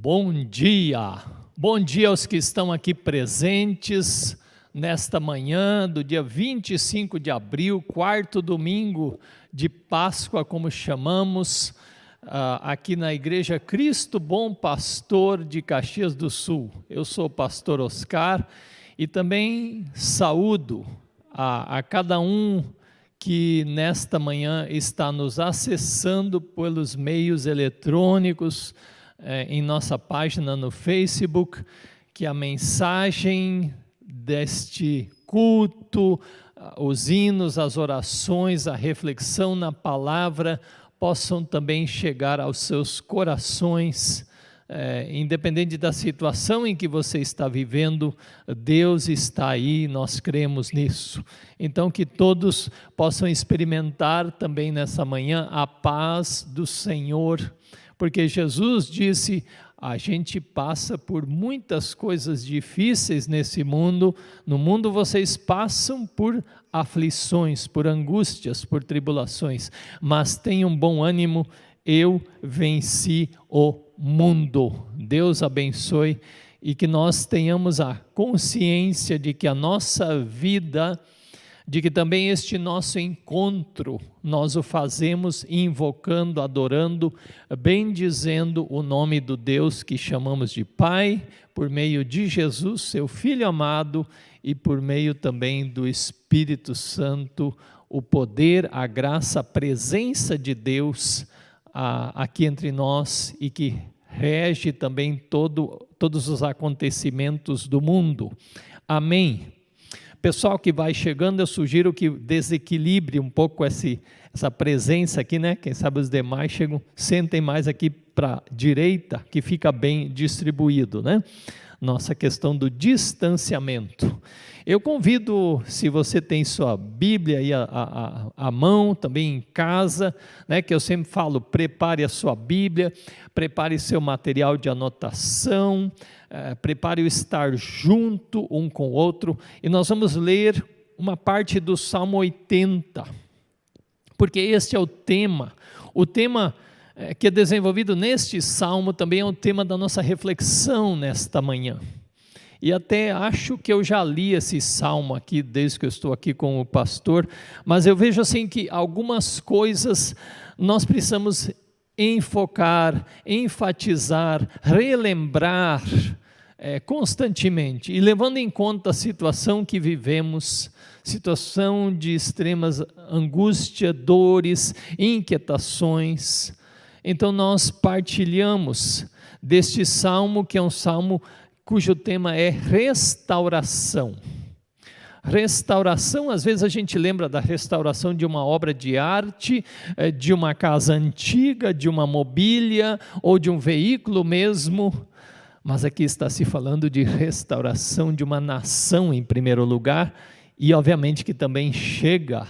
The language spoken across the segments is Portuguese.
Bom dia aos que estão aqui presentes nesta manhã do dia 25 de abril, quarto domingo de Páscoa, como chamamos, aqui na Igreja Cristo Bom Pastor de Caxias do Sul. Eu sou o pastor Oscar e também saúdo a cada um que nesta manhã está nos acessando pelos meios eletrônicos, em nossa página no Facebook, que a mensagem deste culto, os hinos, as orações, a reflexão na palavra, possam também chegar aos seus corações, independente da situação em que você está vivendo, Deus está aí, nós cremos nisso. Então que todos possam experimentar também nessa manhã a paz do Senhor, porque Jesus disse, a gente passa por muitas coisas difíceis nesse mundo, no mundo vocês passam por aflições, por angústias, por tribulações, mas tenham bom ânimo, eu venci o mundo. Deus abençoe e que nós tenhamos a consciência de que a nossa vida, de que também este nosso encontro, nós o fazemos invocando, adorando, bendizendo o nome do Deus que chamamos de Pai, por meio de Jesus, seu Filho amado, e por meio também do Espírito Santo, o poder, a graça, a presença de Deus aqui entre nós e que rege também todos os acontecimentos do mundo. Amém. Pessoal que vai chegando, eu sugiro que desequilibre um pouco essa presença aqui, né? Quem sabe os demais chegam, sentem mais aqui para a direita, que fica bem distribuído, né? Nossa questão do distanciamento. Eu convido, se você tem sua Bíblia aí à mão, também em casa, né, que eu sempre falo, prepare a sua Bíblia, prepare seu material de anotação, prepare o estar junto um com o outro, e nós vamos ler uma parte do Salmo 80, porque este é o tema que é desenvolvido neste Salmo, também é o tema da nossa reflexão nesta manhã. E até acho que eu já li esse salmo aqui, desde que eu estou aqui com o pastor, mas eu vejo assim que algumas coisas nós precisamos enfocar, enfatizar, relembrar constantemente, e levando em conta a situação que vivemos, situação de extremas angústia, dores, inquietações. Então nós partilhamos deste salmo, que é um salmo cujo tema é restauração. Restauração, às vezes a gente lembra da restauração de uma obra de arte, de uma casa antiga, de uma mobília ou de um veículo mesmo, mas aqui está se falando de restauração de uma nação em primeiro lugar, e obviamente que também chega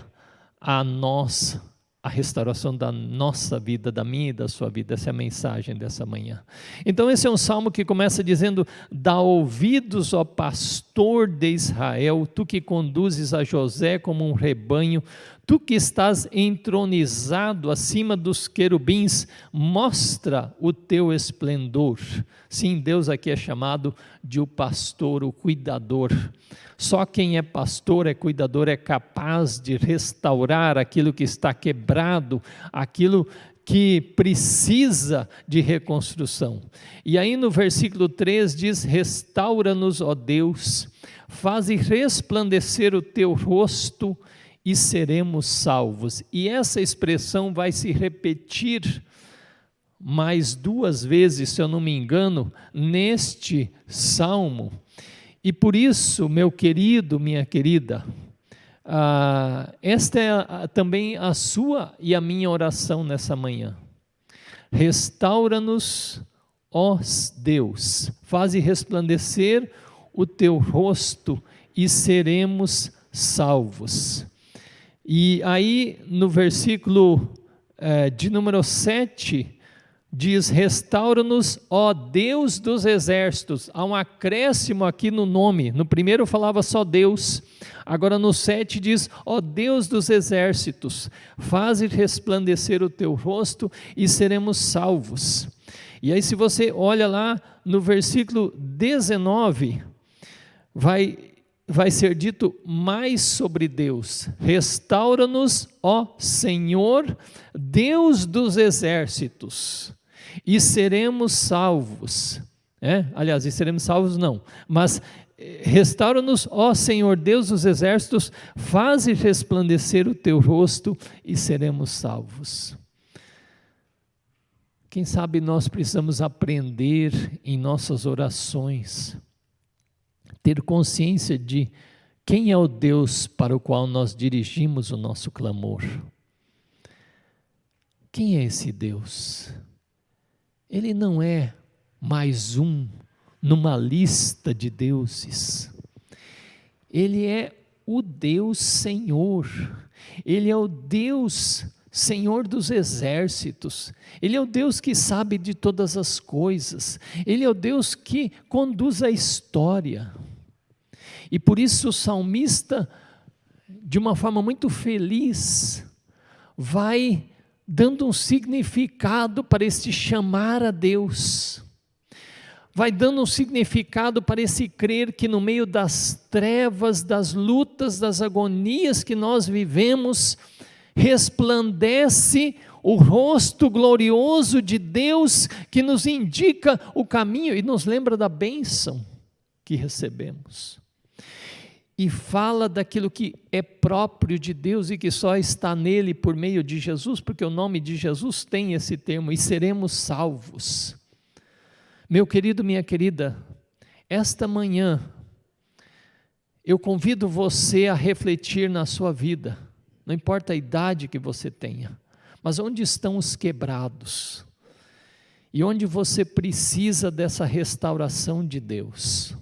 a nós a restauração da nossa vida, da minha e da sua vida. Essa é a mensagem dessa manhã. Então esse é um salmo que começa dizendo: dá ouvidos, ó pastor de Israel, tu que conduzes a José como um rebanho, tu que estás entronizado acima dos querubins, mostra o teu esplendor. Sim, Deus aqui é chamado de o pastor, o cuidador. Só quem é pastor, é cuidador, é capaz de restaurar aquilo que está quebrado, aquilo que precisa de reconstrução. E aí no versículo 3 diz: restaura-nos, ó Deus, faze resplandecer o teu rosto e seremos salvos. E essa expressão vai se repetir mais duas vezes, se eu não me engano, neste salmo. E por isso, meu querido, minha querida, esta é também a sua e a minha oração nessa manhã. Restaura-nos, ó Deus, faze resplandecer o teu rosto e seremos salvos. E aí no versículo de número 7, diz: restaura-nos, ó Deus dos exércitos. Há um acréscimo aqui no nome. No primeiro falava só Deus, agora no 7 diz: ó Deus dos exércitos, faze resplandecer o teu rosto e seremos salvos. E aí, se você olha lá no versículo 19, vai ser dito mais sobre Deus: restaura-nos, ó Senhor, Deus dos exércitos, e seremos salvos. Aliás, e seremos salvos não, mas restaura-nos, ó Senhor, Deus dos exércitos, faze resplandecer o teu rosto e seremos salvos. Quem sabe nós precisamos aprender em nossas orações, ter consciência de quem é o Deus para o qual nós dirigimos o nosso clamor. Quem é esse Deus? Ele não é mais um numa lista de deuses. Ele é o Deus Senhor. Ele é o Deus Senhor dos exércitos. Ele é o Deus que sabe de todas as coisas. Ele é o Deus que conduz a história. E por isso o salmista, de uma forma muito feliz, vai dando um significado para esse chamar a Deus. Vai dando um significado para esse crer que no meio das trevas, das lutas, das agonias que nós vivemos, resplandece o rosto glorioso de Deus que nos indica o caminho e nos lembra da bênção que recebemos. E fala daquilo que é próprio de Deus e que só está nele por meio de Jesus, porque o nome de Jesus tem esse termo, e seremos salvos. Meu querido, minha querida, esta manhã eu convido você a refletir na sua vida, não importa a idade que você tenha, mas onde estão os quebrados? E onde você precisa dessa restauração de Deus?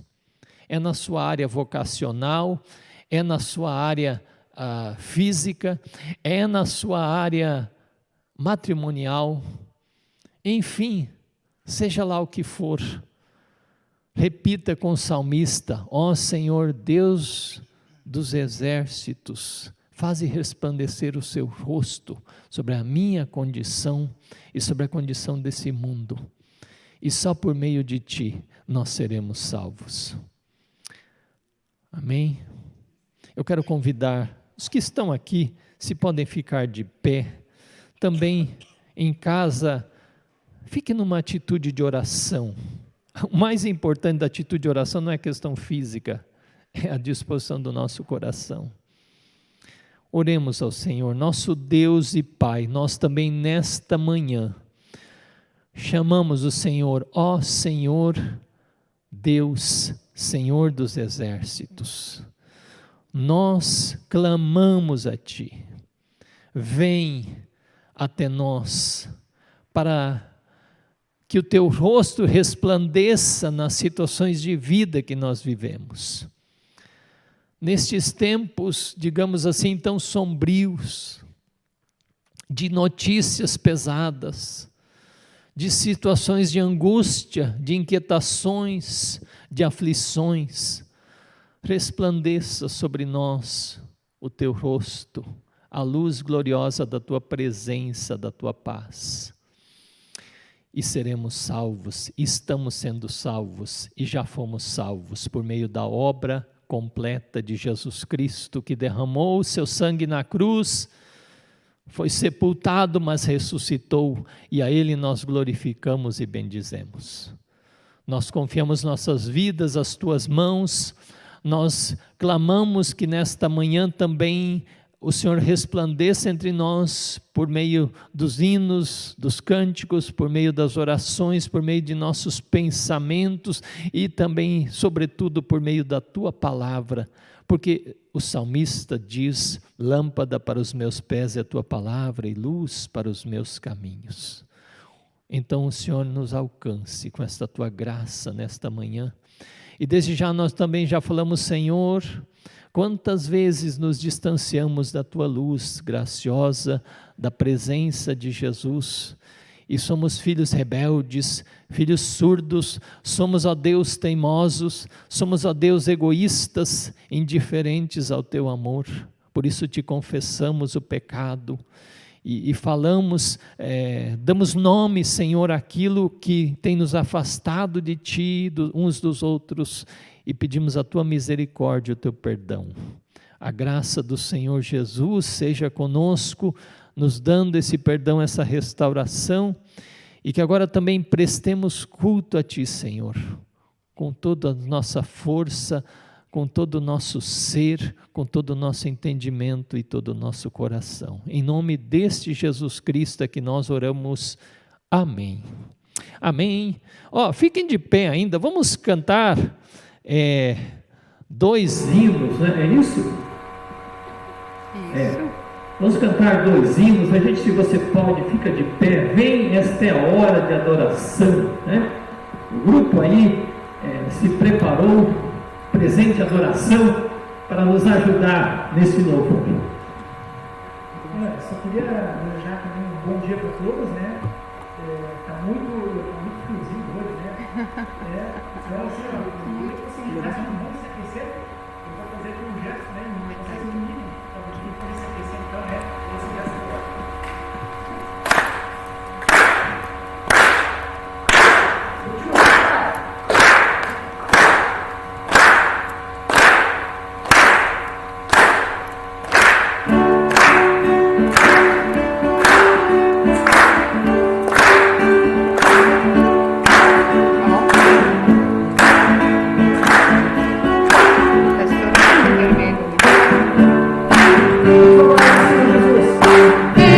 É na sua área vocacional, é na sua área física, é na sua área matrimonial, enfim, seja lá o que for, repita com o salmista: ó Senhor, Deus dos exércitos, faze resplandecer o seu rosto sobre a minha condição e sobre a condição desse mundo, e só por meio de Ti nós seremos salvos. Amém? Eu quero convidar os que estão aqui, se podem ficar de pé, também em casa, fique numa atitude de oração. O mais importante da atitude de oração não é a questão física, é a disposição do nosso coração. Oremos ao Senhor, nosso Deus e Pai. Nós também nesta manhã chamamos o Senhor, ó Senhor Deus, Senhor dos exércitos. Nós clamamos a Ti, vem até nós, para que o Teu rosto resplandeça nas situações de vida que nós vivemos. Nestes tempos, digamos assim, tão sombrios, de notícias pesadas, de situações de angústia, de inquietações, de aflições, resplandeça sobre nós o Teu rosto, a luz gloriosa da Tua presença, da Tua paz. E seremos salvos, estamos sendo salvos e já fomos salvos por meio da obra completa de Jesus Cristo, que derramou o seu sangue na cruz, foi sepultado, mas ressuscitou, e a Ele nós glorificamos e bendizemos. Nós confiamos nossas vidas às Tuas mãos, nós clamamos que nesta manhã também o Senhor resplandeça entre nós por meio dos hinos, dos cânticos, por meio das orações, por meio de nossos pensamentos e também, sobretudo, por meio da Tua palavra, porque o salmista diz: lâmpada para os meus pés é a Tua palavra e luz para os meus caminhos. Então o Senhor nos alcance com esta Tua graça nesta manhã. E desde já nós também já falamos: Senhor, quantas vezes nos distanciamos da Tua luz graciosa, da presença de Jesus, e somos filhos rebeldes, filhos surdos, somos, ó Deus, teimosos, somos, ó Deus, egoístas, indiferentes ao Teu amor. Por isso Te confessamos o pecado e falamos, damos nome, Senhor, àquilo que tem nos afastado de Ti, uns dos outros, e pedimos a Tua misericórdia, o Teu perdão. A graça do Senhor Jesus seja conosco, nos dando esse perdão, essa restauração, e que agora também prestemos culto a Ti, Senhor, com toda a nossa força, com todo o nosso ser, com todo o nosso entendimento e todo o nosso coração. Em nome deste Jesus Cristo é que nós oramos. Amém. Amém. Fiquem de pé ainda, vamos cantar 2 hinos, né? É isso? Isso. Vamos cantar 2 hinos, a gente, se você pode, fica de pé. Vem, esta é a hora de adoração, né? O grupo aí se preparou, presente adoração, para nos ajudar nesse novo ano. Só queria desejar também um bom dia para todos, né? Tá muito friozinho hoje, né? Então, assim, eu queria que vocês ligassem a mão, se aquecer. Eu vou fazer aqui um gesto, né? Vocês no mínimo, para poder se aquecer, então, esse gesto agora. Jesus.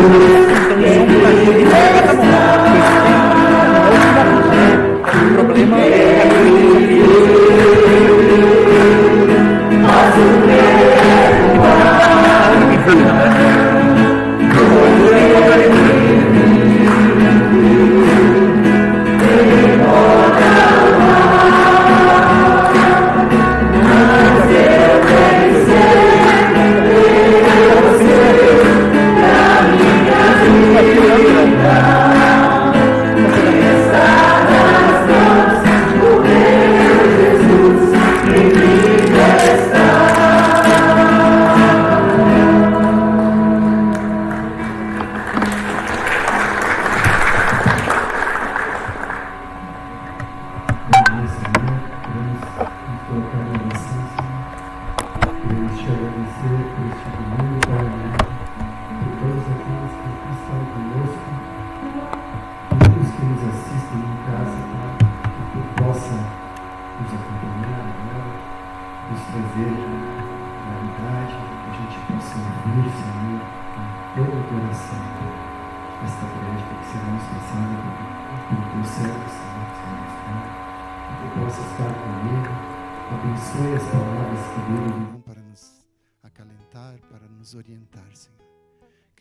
O problema é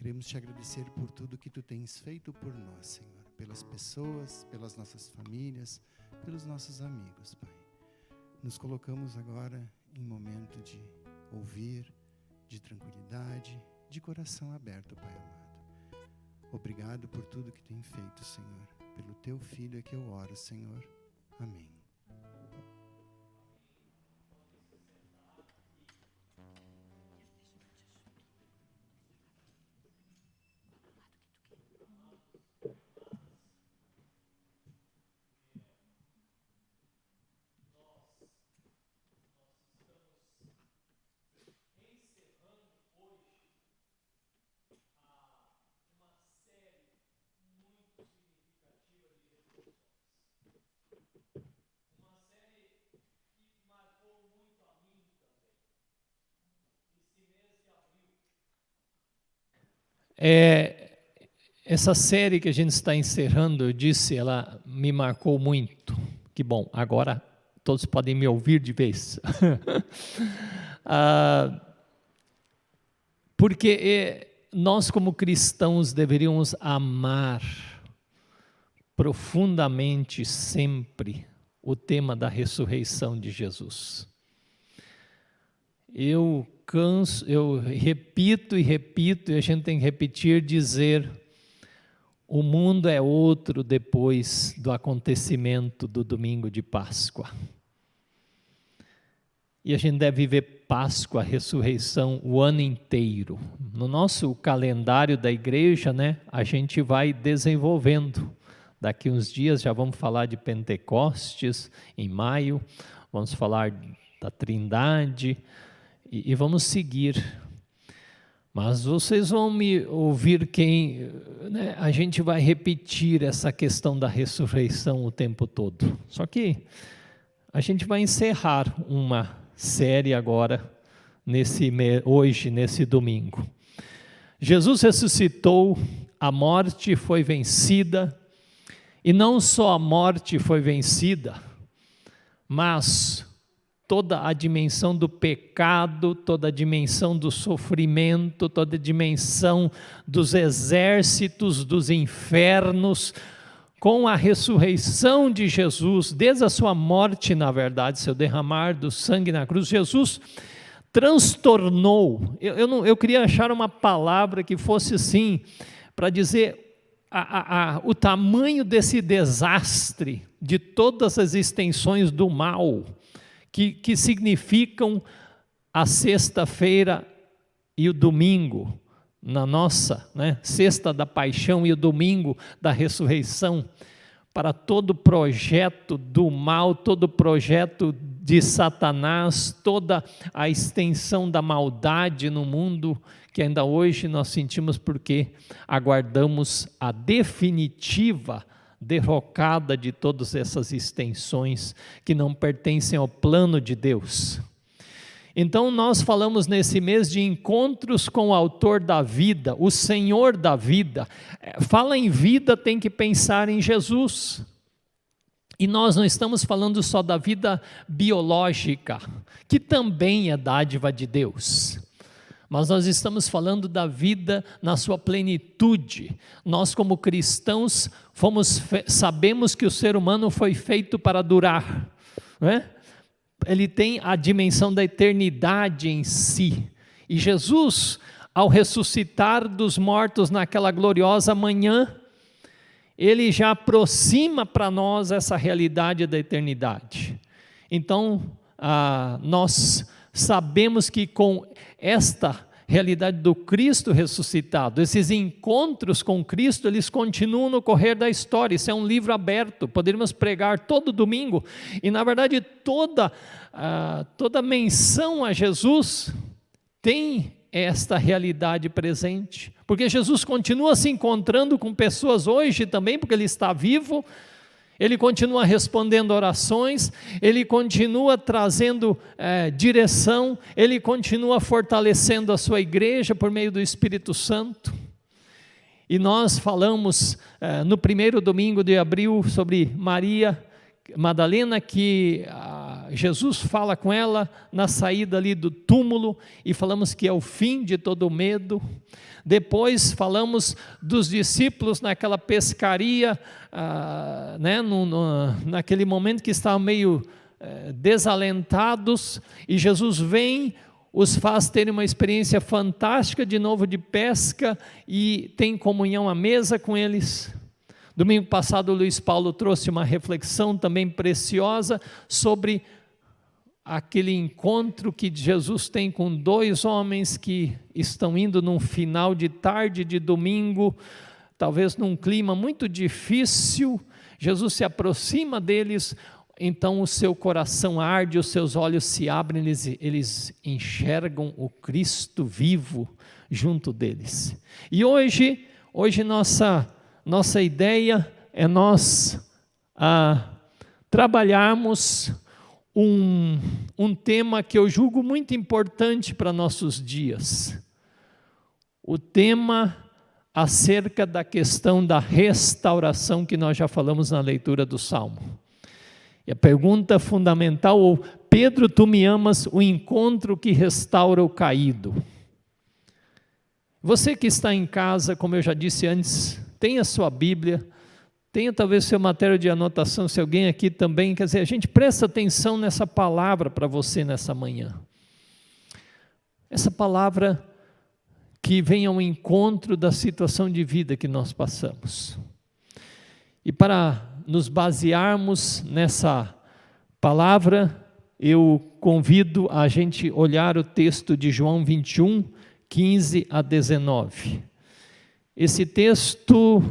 Queremos te agradecer por tudo que tu tens feito por nós, Senhor, pelas pessoas, pelas nossas famílias, pelos nossos amigos, Pai. Nos colocamos agora em momento de ouvir, de tranquilidade, de coração aberto, Pai amado. Obrigado por tudo que tem feito, Senhor. Pelo teu Filho é que eu oro, Senhor. Amém. Essa série que a gente está encerrando, eu disse, ela me marcou muito. Que bom, agora todos podem me ouvir de vez. Porque nós, como cristãos, deveríamos amar profundamente sempre o tema da ressurreição de Jesus. Eu repito, e a gente tem que repetir, dizer, o mundo é outro depois do acontecimento do domingo de Páscoa. E a gente deve viver Páscoa, ressurreição, o ano inteiro. No nosso calendário da igreja, né, a gente vai desenvolvendo. Daqui uns dias já vamos falar de Pentecostes, em maio, vamos falar da Trindade, e vamos seguir. Mas vocês vão me ouvir a gente vai repetir essa questão da ressurreição o tempo todo. Só que a gente vai encerrar uma série agora, hoje, nesse domingo. Jesus ressuscitou, a morte foi vencida, e não só a morte foi vencida, mas toda a dimensão do pecado, toda a dimensão do sofrimento, toda a dimensão dos exércitos, dos infernos, com a ressurreição de Jesus, desde a sua morte, na verdade, seu derramar do sangue na cruz, Jesus transtornou. Eu queria achar uma palavra que fosse assim, para dizer o tamanho desse desastre, de todas as extensões do mal, que significam a sexta-feira e o domingo, na nossa sexta da paixão e o domingo da ressurreição, para todo projeto do mal, todo projeto de Satanás, toda a extensão da maldade no mundo, que ainda hoje nós sentimos porque aguardamos a definitiva derrocada de todas essas extensões que não pertencem ao plano de Deus. Então nós falamos nesse mês de encontros com o autor da vida, o Senhor da vida. Fala em vida, tem que pensar em Jesus. E nós não estamos falando só da vida biológica, que também é dádiva de Deus. Mas nós estamos falando da vida na sua plenitude. Nós, como cristãos, sabemos que o ser humano foi feito para durar, não é? Ele tem a dimensão da eternidade em si. E Jesus, ao ressuscitar dos mortos naquela gloriosa manhã, ele já aproxima para nós essa realidade da eternidade. Então, nós sabemos que com esta realidade do Cristo ressuscitado, esses encontros com Cristo, eles continuam no correr da história. Isso é um livro aberto, poderíamos pregar todo domingo, e na verdade toda menção a Jesus tem esta realidade presente, porque Jesus continua se encontrando com pessoas hoje também, porque Ele está vivo. Ele continua respondendo orações, Ele continua trazendo direção, Ele continua fortalecendo a sua igreja por meio do Espírito Santo. E nós falamos no primeiro domingo de abril sobre Maria Madalena, que Jesus fala com ela na saída ali do túmulo, e falamos que é o fim de todo medo. Depois falamos dos discípulos naquela pescaria, naquele momento que estavam meio desalentados, e Jesus vem, os faz terem uma experiência fantástica de novo de pesca, e tem comunhão à mesa com eles. Domingo passado o Luiz Paulo trouxe uma reflexão também preciosa sobre aquele encontro que Jesus tem com dois homens que estão indo num final de tarde de domingo, talvez num clima muito difícil. Jesus se aproxima deles, então o seu coração arde, os seus olhos se abrem, eles enxergam o Cristo vivo junto deles. E hoje nossa ideia é nós trabalharmos um tema que eu julgo muito importante para nossos dias. O tema acerca da questão da restauração, que nós já falamos na leitura do Salmo. E a pergunta fundamental: Pedro, tu me amas? O encontro que restaura o caído. Você que está em casa, como eu já disse antes, tenha sua Bíblia, tenha talvez seu material de anotação, se alguém aqui também, quer dizer, a gente presta atenção nessa palavra para você nessa manhã. Essa palavra que vem ao encontro da situação de vida que nós passamos. E para nos basearmos nessa palavra, eu convido a gente olhar o texto de João 21, 15 a 19. Esse texto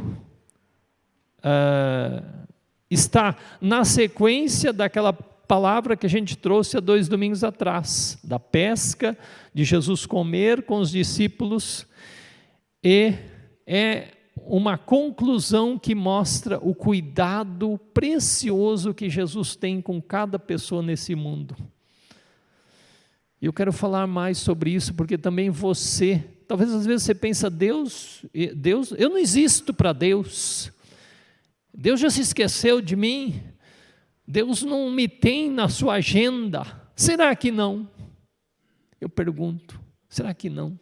está na sequência daquela palavra que a gente trouxe há 2 domingos atrás, da pesca, de Jesus comer com os discípulos, e é uma conclusão que mostra o cuidado precioso que Jesus tem com cada pessoa nesse mundo. Eu quero falar mais sobre isso, porque também você, talvez às vezes você pensa, Deus, eu não existo para Deus, Deus já se esqueceu de mim, Deus não me tem na sua agenda. Será que não? Eu pergunto, será que não?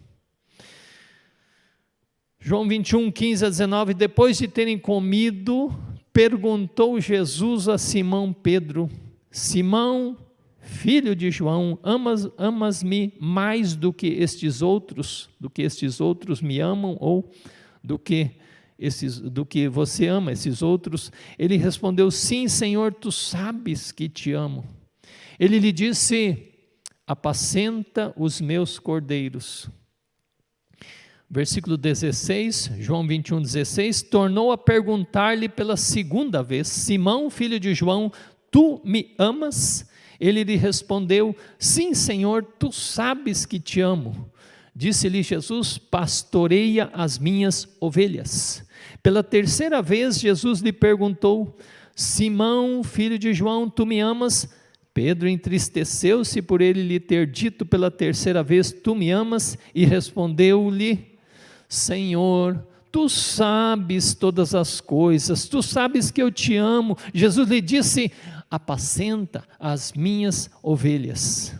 João 21, 15 a 19, depois de terem comido, perguntou Jesus a Simão Pedro: Simão, filho de João, amas-me mais do que estes outros me amam, ou do que você ama esses outros? Ele respondeu: sim, Senhor, tu sabes que te amo. Ele lhe disse: apacenta os meus cordeiros. Versículo 16, João 21, 16, tornou a perguntar-lhe pela segunda vez: Simão, filho de João, tu me amas? Ele lhe respondeu: sim, Senhor, tu sabes que te amo. Disse-lhe Jesus: pastoreia as minhas ovelhas. Pela terceira vez Jesus lhe perguntou: Simão, filho de João, tu me amas? Pedro entristeceu-se por ele lhe ter dito pela terceira vez: tu me amas? E respondeu-lhe: Senhor, tu sabes todas as coisas, tu sabes que eu te amo. Jesus lhe disse: apacenta as minhas ovelhas.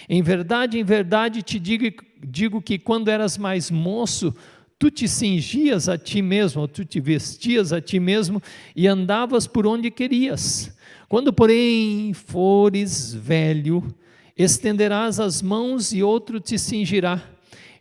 Em verdade te digo que quando eras mais moço, tu te cingias a ti mesmo, tu te vestias a ti mesmo e andavas por onde querias. Quando, porém, fores velho, estenderás as mãos e outro te cingirá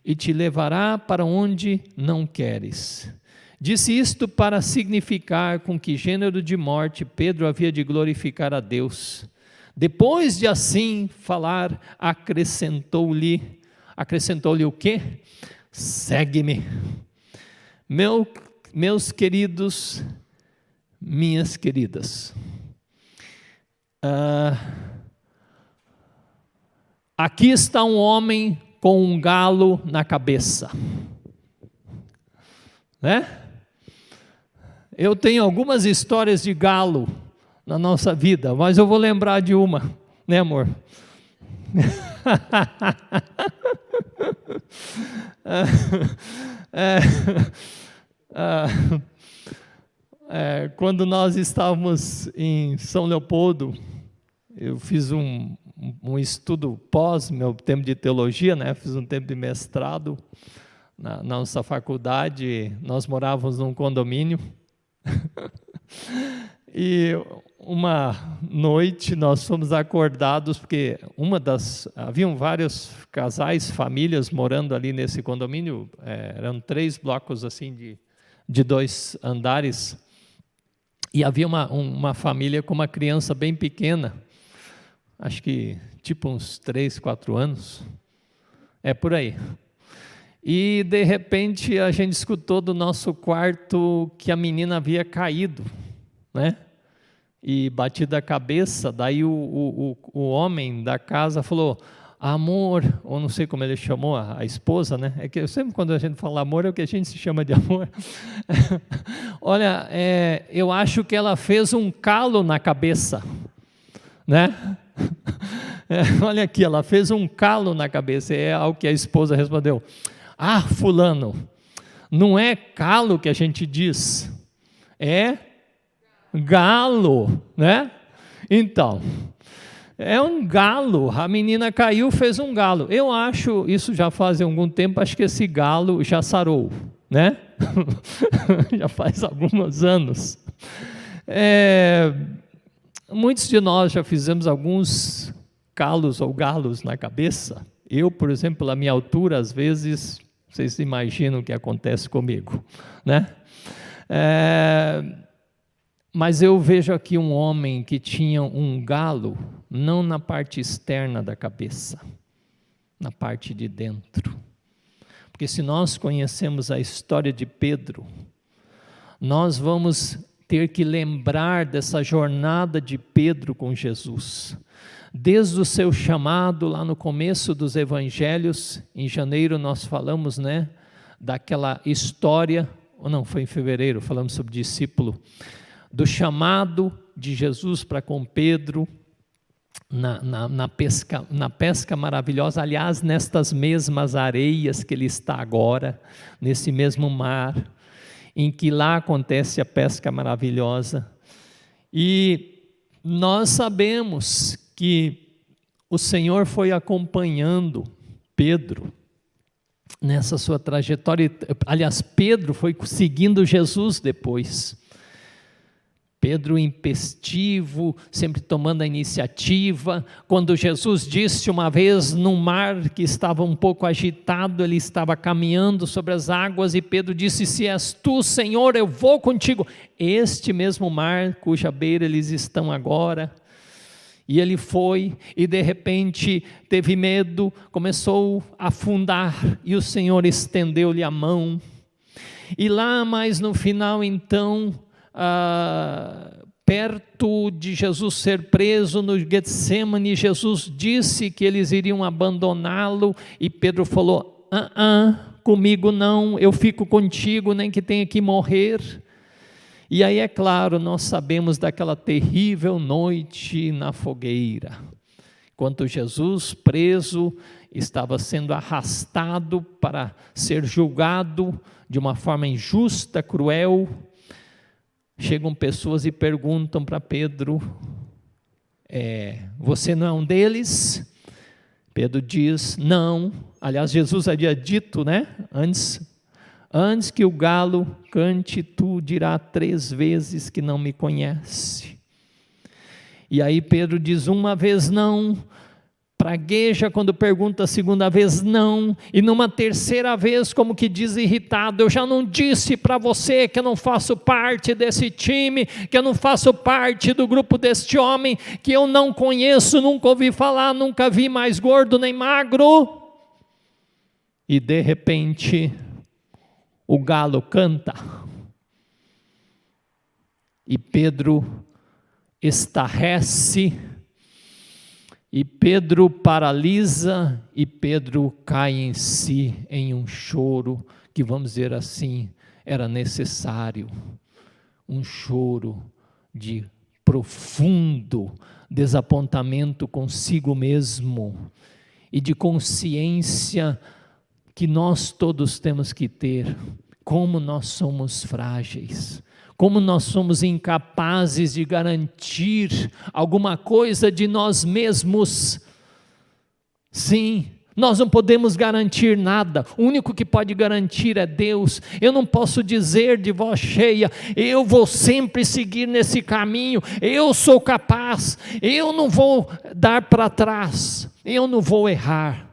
e te levará para onde não queres. Disse isto para significar com que gênero de morte Pedro havia de glorificar a Deus. Depois de assim falar, acrescentou-lhe o quê? Segue-me. Meus queridos, minhas queridas, aqui está um homem com um galo na cabeça, né? Eu tenho algumas histórias de galo na nossa vida, mas eu vou lembrar de uma, né, amor? Quando nós estávamos em São Leopoldo, eu fiz um estudo pós meu tempo de teologia, né? Fiz um tempo de mestrado na nossa faculdade. Nós morávamos num condomínio e uma noite nós fomos acordados porque haviam vários casais, famílias morando ali nesse condomínio. Eram 3 blocos assim de 2 andares, e havia uma família com uma criança bem pequena, acho que tipo uns 3, 4 anos, por aí. E de repente a gente escutou do nosso quarto que a menina havia caído, né? E batido a cabeça. Daí o homem da casa falou: amor, ou não sei como ele chamou a esposa, né? É que eu sempre, quando a gente fala amor, é o que a gente se chama de amor. Olha, eu acho que ela fez um calo na cabeça, né? Olha aqui, ela fez um calo na cabeça. É ao que a esposa respondeu: ah, fulano, não é calo que a gente diz, é galo, né? Então, é um galo. A menina caiu, fez um galo. Eu acho, isso já faz algum tempo, acho que esse galo já sarou, né? Já faz alguns anos. Muitos de nós já fizemos alguns calos ou galos na cabeça. Eu, por exemplo, pela minha altura, às vezes, vocês imaginam o que acontece comigo, né? Mas eu vejo aqui um homem que tinha um galo, não na parte externa da cabeça, na parte de dentro. Porque se nós conhecemos a história de Pedro, nós vamos ter que lembrar dessa jornada de Pedro com Jesus. Desde o seu chamado lá no começo dos evangelhos, em janeiro nós falamos, né, daquela história, ou não, foi em fevereiro, falamos sobre discípulo, do chamado de Jesus para com Pedro, na pesca maravilhosa, aliás, nestas mesmas areias que ele está agora, nesse mesmo mar, em que lá acontece a pesca maravilhosa. E nós sabemos que o Senhor foi acompanhando Pedro nessa sua trajetória. Aliás, Pedro foi seguindo Jesus depois. Pedro impestivo, sempre tomando a iniciativa. Quando Jesus disse uma vez num mar que estava um pouco agitado, ele estava caminhando sobre as águas e Pedro disse: se és tu, Senhor, eu vou contigo. Este mesmo mar cuja beira eles estão agora. E ele foi e de repente teve medo, começou a afundar e o Senhor estendeu-lhe a mão. E lá mais no final então, perto de Jesus ser preso no Getsemane, Jesus disse que eles iriam abandoná-lo e Pedro falou: comigo não, eu fico contigo, nem que tenha que morrer. E aí, é claro, nós sabemos daquela terrível noite na fogueira, enquanto Jesus, preso, estava sendo arrastado para ser julgado de uma forma injusta, cruel. Chegam pessoas e perguntam para Pedro, você não é um deles? Pedro diz, não. Aliás, Jesus havia dito, né? Antes que o galo cante, tu dirá 3 vezes que não me conhece. E aí Pedro diz uma vez não, pragueja quando pergunta a segunda vez não, e numa terceira vez como que diz irritado, eu já não disse para você que eu não faço parte desse time, que eu não faço parte do grupo deste homem, que eu não conheço, nunca ouvi falar, nunca vi mais gordo nem magro. E de repente o galo canta, e Pedro estarrece, e Pedro paralisa, e Pedro cai em si, em um choro, que vamos dizer assim, era necessário, um choro de profundo desapontamento consigo mesmo, e de consciência que nós todos temos que ter, como nós somos frágeis, como nós somos incapazes de garantir alguma coisa de nós mesmos. Sim, nós não podemos garantir nada, o único que pode garantir é Deus. Eu não posso dizer de voz cheia, eu vou sempre seguir nesse caminho, eu sou capaz, eu não vou dar para trás, eu não vou errar.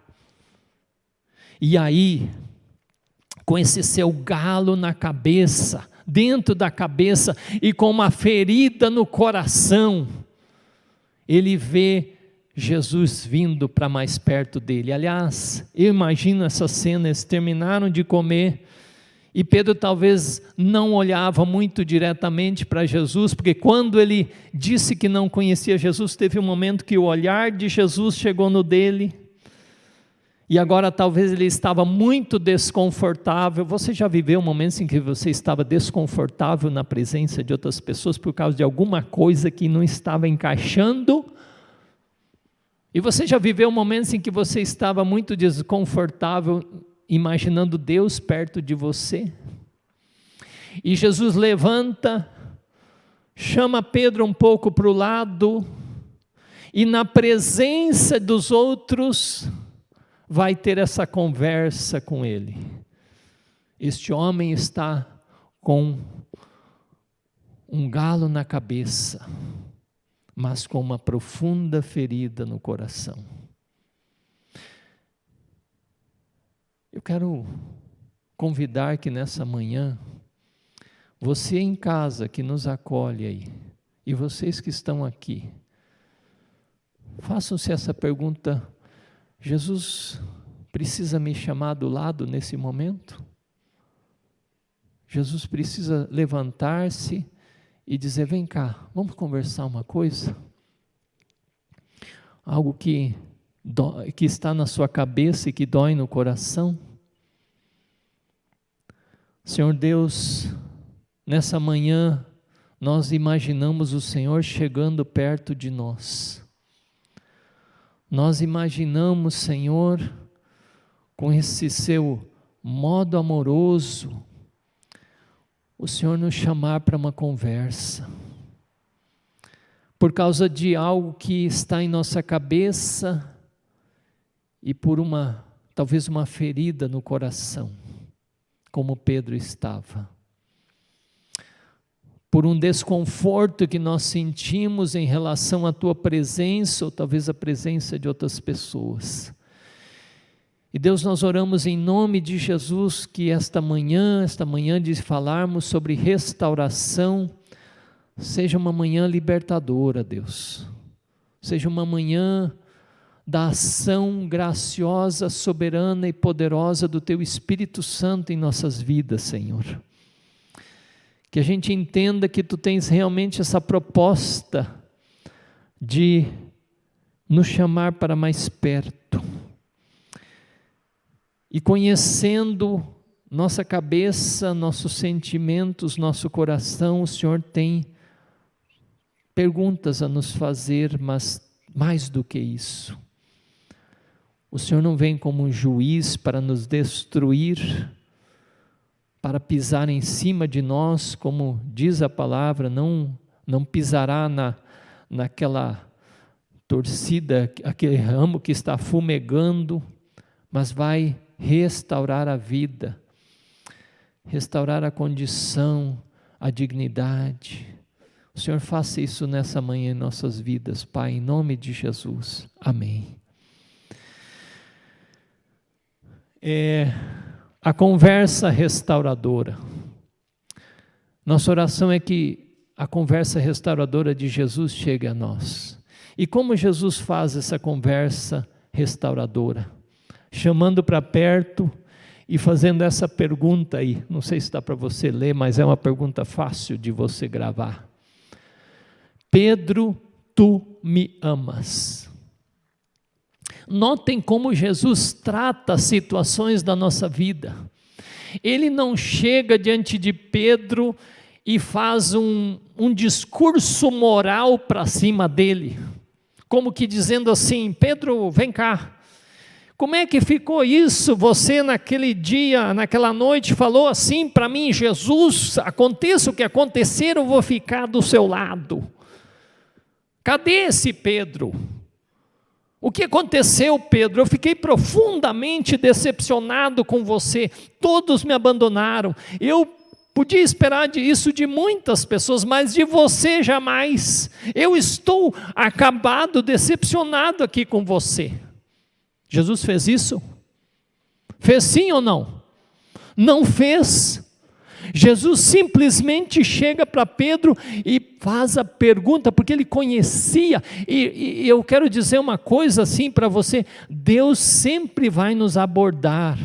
E aí, com esse seu galo na cabeça, dentro da cabeça, e com uma ferida no coração, ele vê Jesus vindo para mais perto dele. Aliás, eu imagino essa cena, eles terminaram de comer, e Pedro talvez não olhava muito diretamente para Jesus, porque quando ele disse que não conhecia Jesus, teve um momento que o olhar de Jesus chegou no dele, e agora talvez ele estava muito desconfortável. Você já viveu momentos em que você estava desconfortável na presença de outras pessoas por causa de alguma coisa que não estava encaixando? E você já viveu momentos em que você estava muito desconfortável imaginando Deus perto de você? E Jesus levanta, chama Pedro um pouco para o lado, e na presença dos outros vai ter essa conversa com ele. Este homem está com um galo na cabeça, mas com uma profunda ferida no coração. Eu quero convidar que nessa manhã, você em casa que nos acolhe aí, e vocês que estão aqui, façam-se essa pergunta: Jesus precisa me chamar do lado nesse momento? Jesus precisa levantar-se e dizer, vem cá, vamos conversar uma coisa? Algo que está na sua cabeça e que dói no coração? Senhor Deus, nessa manhã nós imaginamos o Senhor chegando perto de nós. Nós imaginamos, Senhor, com esse seu modo amoroso, o Senhor nos chamar para uma conversa, por causa de algo que está em nossa cabeça e por talvez uma ferida no coração, como Pedro estava. Por um desconforto que nós sentimos em relação à Tua presença, ou talvez a presença de outras pessoas. E Deus, nós oramos em nome de Jesus, que esta manhã de falarmos sobre restauração, seja uma manhã libertadora, Deus. Seja uma manhã da ação graciosa, soberana e poderosa do Teu Espírito Santo em nossas vidas, Senhor. Que a gente entenda que Tu tens realmente essa proposta de nos chamar para mais perto. E conhecendo nossa cabeça, nossos sentimentos, nosso coração, o Senhor tem perguntas a nos fazer, mas mais do que isso, o Senhor não vem como um juiz para nos destruir, para pisar em cima de nós, como diz a palavra, não pisará naquela torcida, aquele ramo que está fumegando, mas vai restaurar a vida, restaurar a condição, a dignidade. O Senhor faça isso nessa manhã em nossas vidas, Pai, em nome de Jesus. Amém. A conversa restauradora. Nossa oração é que a conversa restauradora de Jesus chegue a nós. E como Jesus faz essa conversa restauradora? Chamando para perto e fazendo essa pergunta aí. Não sei se dá para você ler, mas é uma pergunta fácil de você gravar. Pedro, tu me amas? Notem como Jesus trata as situações da nossa vida. Ele não chega diante de Pedro e faz um discurso moral para cima dele, como que dizendo assim: Pedro, vem cá, como é que ficou isso? Você naquele dia, naquela noite falou assim para mim: Jesus, aconteça o que acontecer, eu vou ficar do seu lado. Cadê esse Pedro? O que aconteceu, Pedro? Eu fiquei profundamente decepcionado com você, todos me abandonaram, eu podia esperar isso de muitas pessoas, mas de você jamais. Eu estou acabado, decepcionado aqui com você. Jesus fez isso? Fez sim ou não? Não fez. Jesus simplesmente chega para Pedro e faz a pergunta, porque ele conhecia, e eu quero dizer uma coisa assim para você: Deus sempre vai nos abordar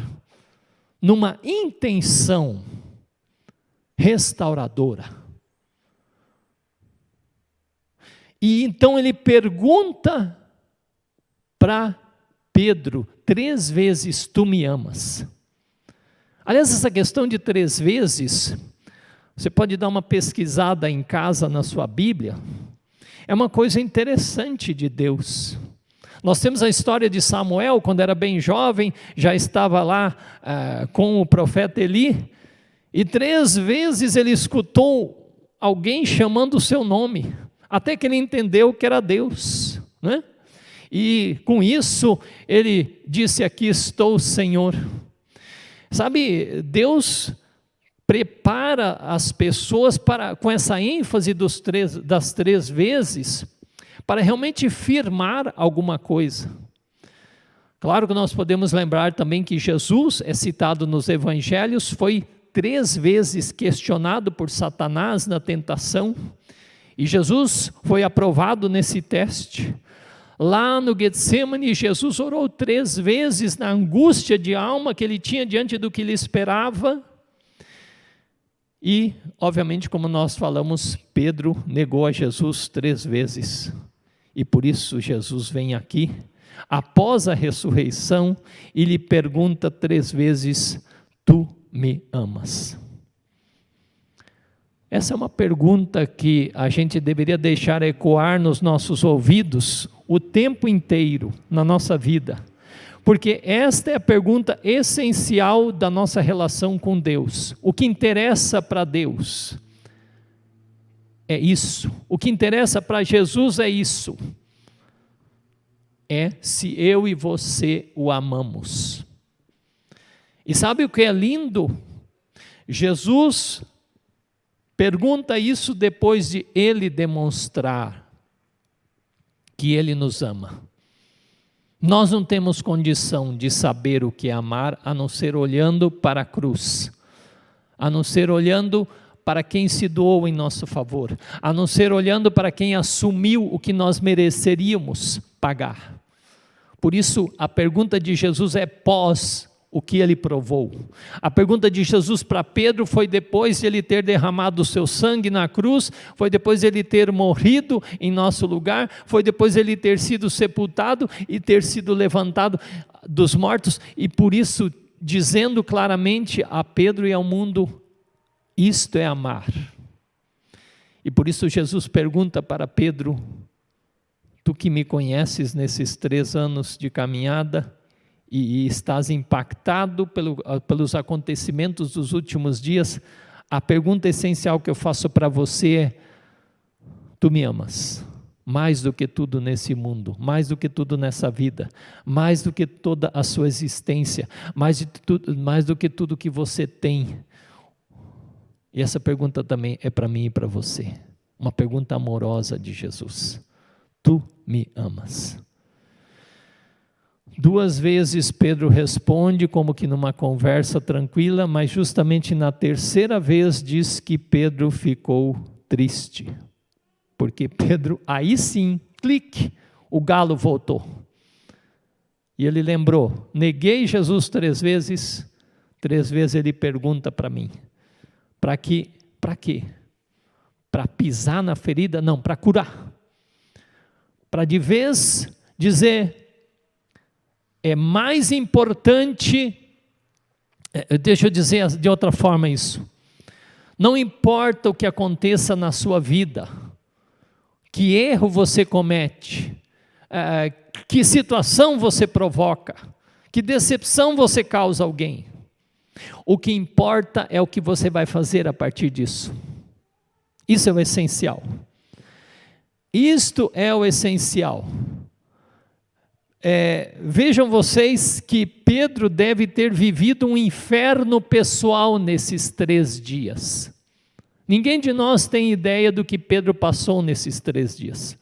numa intenção restauradora. E então ele pergunta para Pedro 3 vezes: tu me amas? Aliás, essa questão de 3 vezes, você pode dar uma pesquisada em casa na sua Bíblia, é uma coisa interessante de Deus. Nós temos a história de Samuel, quando era bem jovem, já estava lá com o profeta Eli, e 3 vezes ele escutou alguém chamando o seu nome, até que ele entendeu que era Deus, né? E com isso ele disse: aqui estou, Senhor. Sabe, Deus prepara as pessoas com essa ênfase das 3 vezes, para realmente firmar alguma coisa. Claro que nós podemos lembrar também que Jesus, é citado nos evangelhos, foi 3 vezes questionado por Satanás na tentação, e Jesus foi aprovado nesse teste. Lá no Getsemane, Jesus orou 3 vezes na angústia de alma que ele tinha diante do que lhe esperava. E, obviamente, como nós falamos, Pedro negou a Jesus 3 vezes. E por isso Jesus vem aqui, após a ressurreição, e lhe pergunta 3 vezes: tu me amas? Essa é uma pergunta que a gente deveria deixar ecoar nos nossos ouvidos o tempo inteiro na nossa vida, porque esta é a pergunta essencial da nossa relação com Deus. O que interessa para Deus é isso, o que interessa para Jesus é isso, é se eu e você o amamos. E sabe o que é lindo? Jesus pergunta isso depois de ele demonstrar que ele nos ama. Nós não temos condição de saber o que é amar, a não ser olhando para a cruz, a não ser olhando para quem se doou em nosso favor, a não ser olhando para quem assumiu o que nós mereceríamos pagar. Por isso, a pergunta de Jesus é pós o que ele provou. A pergunta de Jesus para Pedro foi depois de ele ter derramado o seu sangue na cruz, foi depois de ele ter morrido em nosso lugar, foi depois de ele ter sido sepultado e ter sido levantado dos mortos, e por isso dizendo claramente a Pedro e ao mundo: isto é amar. E por isso Jesus pergunta para Pedro: tu que me conheces nesses 3 anos de caminhada e estás impactado pelos acontecimentos dos últimos dias, a pergunta essencial que eu faço para você é: tu me amas? Mais do que tudo nesse mundo, mais do que tudo nessa vida, mais do que toda a sua existência, mais do que tudo que você tem. E essa pergunta também é para mim e para você, uma pergunta amorosa de Jesus: tu me amas? 2 vezes Pedro responde como que numa conversa tranquila, mas justamente na 3ª vez diz que Pedro ficou triste. Porque Pedro, aí sim, clique, o galo voltou. E ele lembrou: neguei Jesus 3 vezes, 3 vezes ele pergunta para mim: para quê? Para quê? Para pisar na ferida? Não, para curar. Para de vez dizer: é mais importante, deixa eu dizer de outra forma isso, não importa o que aconteça na sua vida, que erro você comete, que situação você provoca, que decepção você causa a alguém, o que importa é o que você vai fazer a partir disso. Isso é o essencial. Isto é o essencial. Vejam vocês que Pedro deve ter vivido um inferno pessoal nesses 3 dias. Ninguém de nós tem ideia do que Pedro passou nesses 3 dias.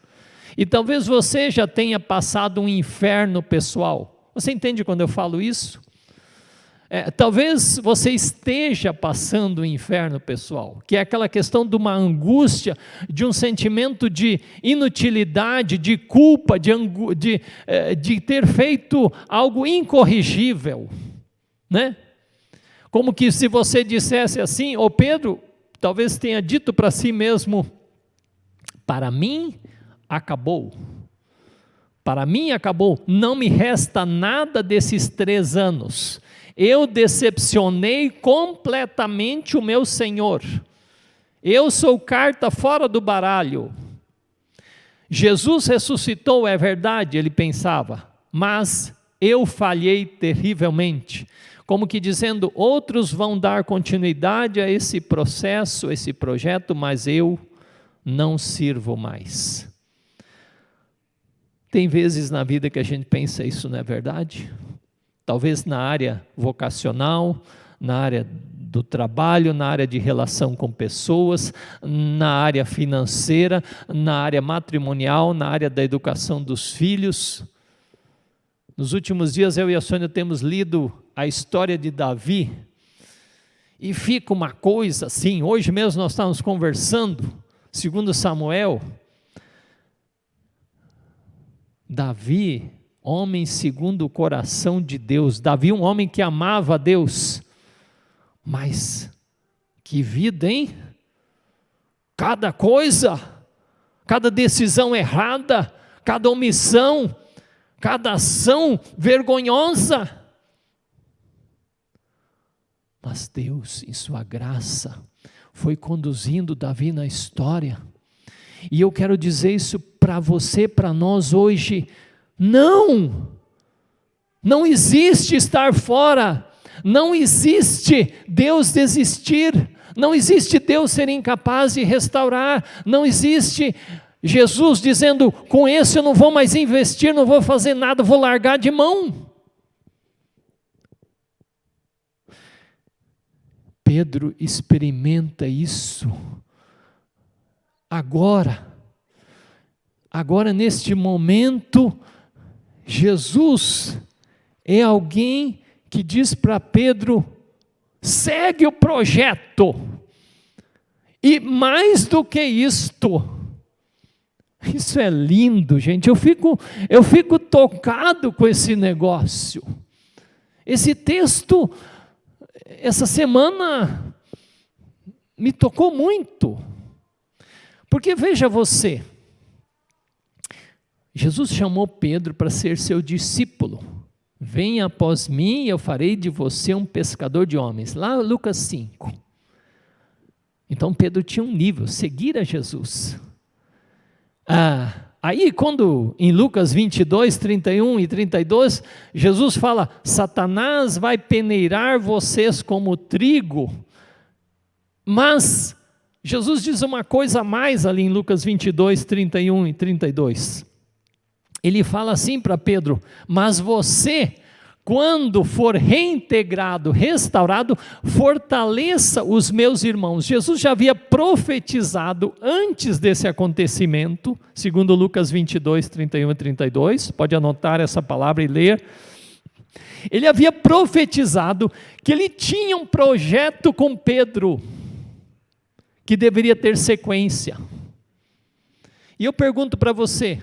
E talvez você já tenha passado um inferno pessoal. Você entende quando eu falo isso? Talvez você esteja passando um inferno pessoal, que é aquela questão de uma angústia, de um sentimento de inutilidade, de culpa, de ter feito algo incorrigível, né? Como que se você dissesse assim: ô Pedro, talvez tenha dito para si mesmo: para mim acabou, para mim acabou, não me resta nada desses 3 anos, eu decepcionei completamente o meu Senhor, eu sou carta fora do baralho. Jesus ressuscitou, é verdade, ele pensava, mas eu falhei terrivelmente. Como que dizendo: outros vão dar continuidade a esse processo, esse projeto, mas eu não sirvo mais. Tem vezes na vida que a gente pensa isso, não é verdade? Talvez na área vocacional, na área do trabalho, na área de relação com pessoas, na área financeira, na área matrimonial, na área da educação dos filhos. Nos últimos dias eu e a Sônia temos lido a história de Davi, e fica uma coisa assim, hoje mesmo nós estávamos conversando, 2 Samuel, Davi, homem segundo o coração de Deus, Davi um homem que amava a Deus, mas que vida, hein? Cada coisa, cada decisão errada, cada omissão, cada ação vergonhosa. Mas Deus, em sua graça, foi conduzindo Davi na história. E eu quero dizer isso para você, para nós hoje. Não existe estar fora, não existe Deus desistir, não existe Deus ser incapaz de restaurar, não existe Jesus dizendo: com esse eu não vou mais investir, não vou fazer nada, vou largar de mão. Pedro experimenta isso agora neste momento. Jesus é alguém que diz para Pedro: segue o projeto, e mais do que isto, isso é lindo, gente, eu fico tocado com esse negócio. Esse texto, essa semana, me tocou muito, porque veja você, Jesus chamou Pedro para ser seu discípulo, venha após mim e eu farei de você um pescador de homens. Lá Lucas 5. Então Pedro tinha um nível, seguir a Jesus. Aí quando em Lucas 22, 31 e 32, Jesus fala, Satanás vai peneirar vocês como trigo, mas Jesus diz uma coisa a mais ali em Lucas 22, 31 e 32. Ele fala assim para Pedro, mas você, quando for reintegrado, restaurado, fortaleça os meus irmãos. Jesus já havia profetizado antes desse acontecimento, segundo Lucas 22, 31 e 32, pode anotar essa palavra e ler. Ele havia profetizado que ele tinha um projeto com Pedro, que deveria ter sequência. E eu pergunto para você,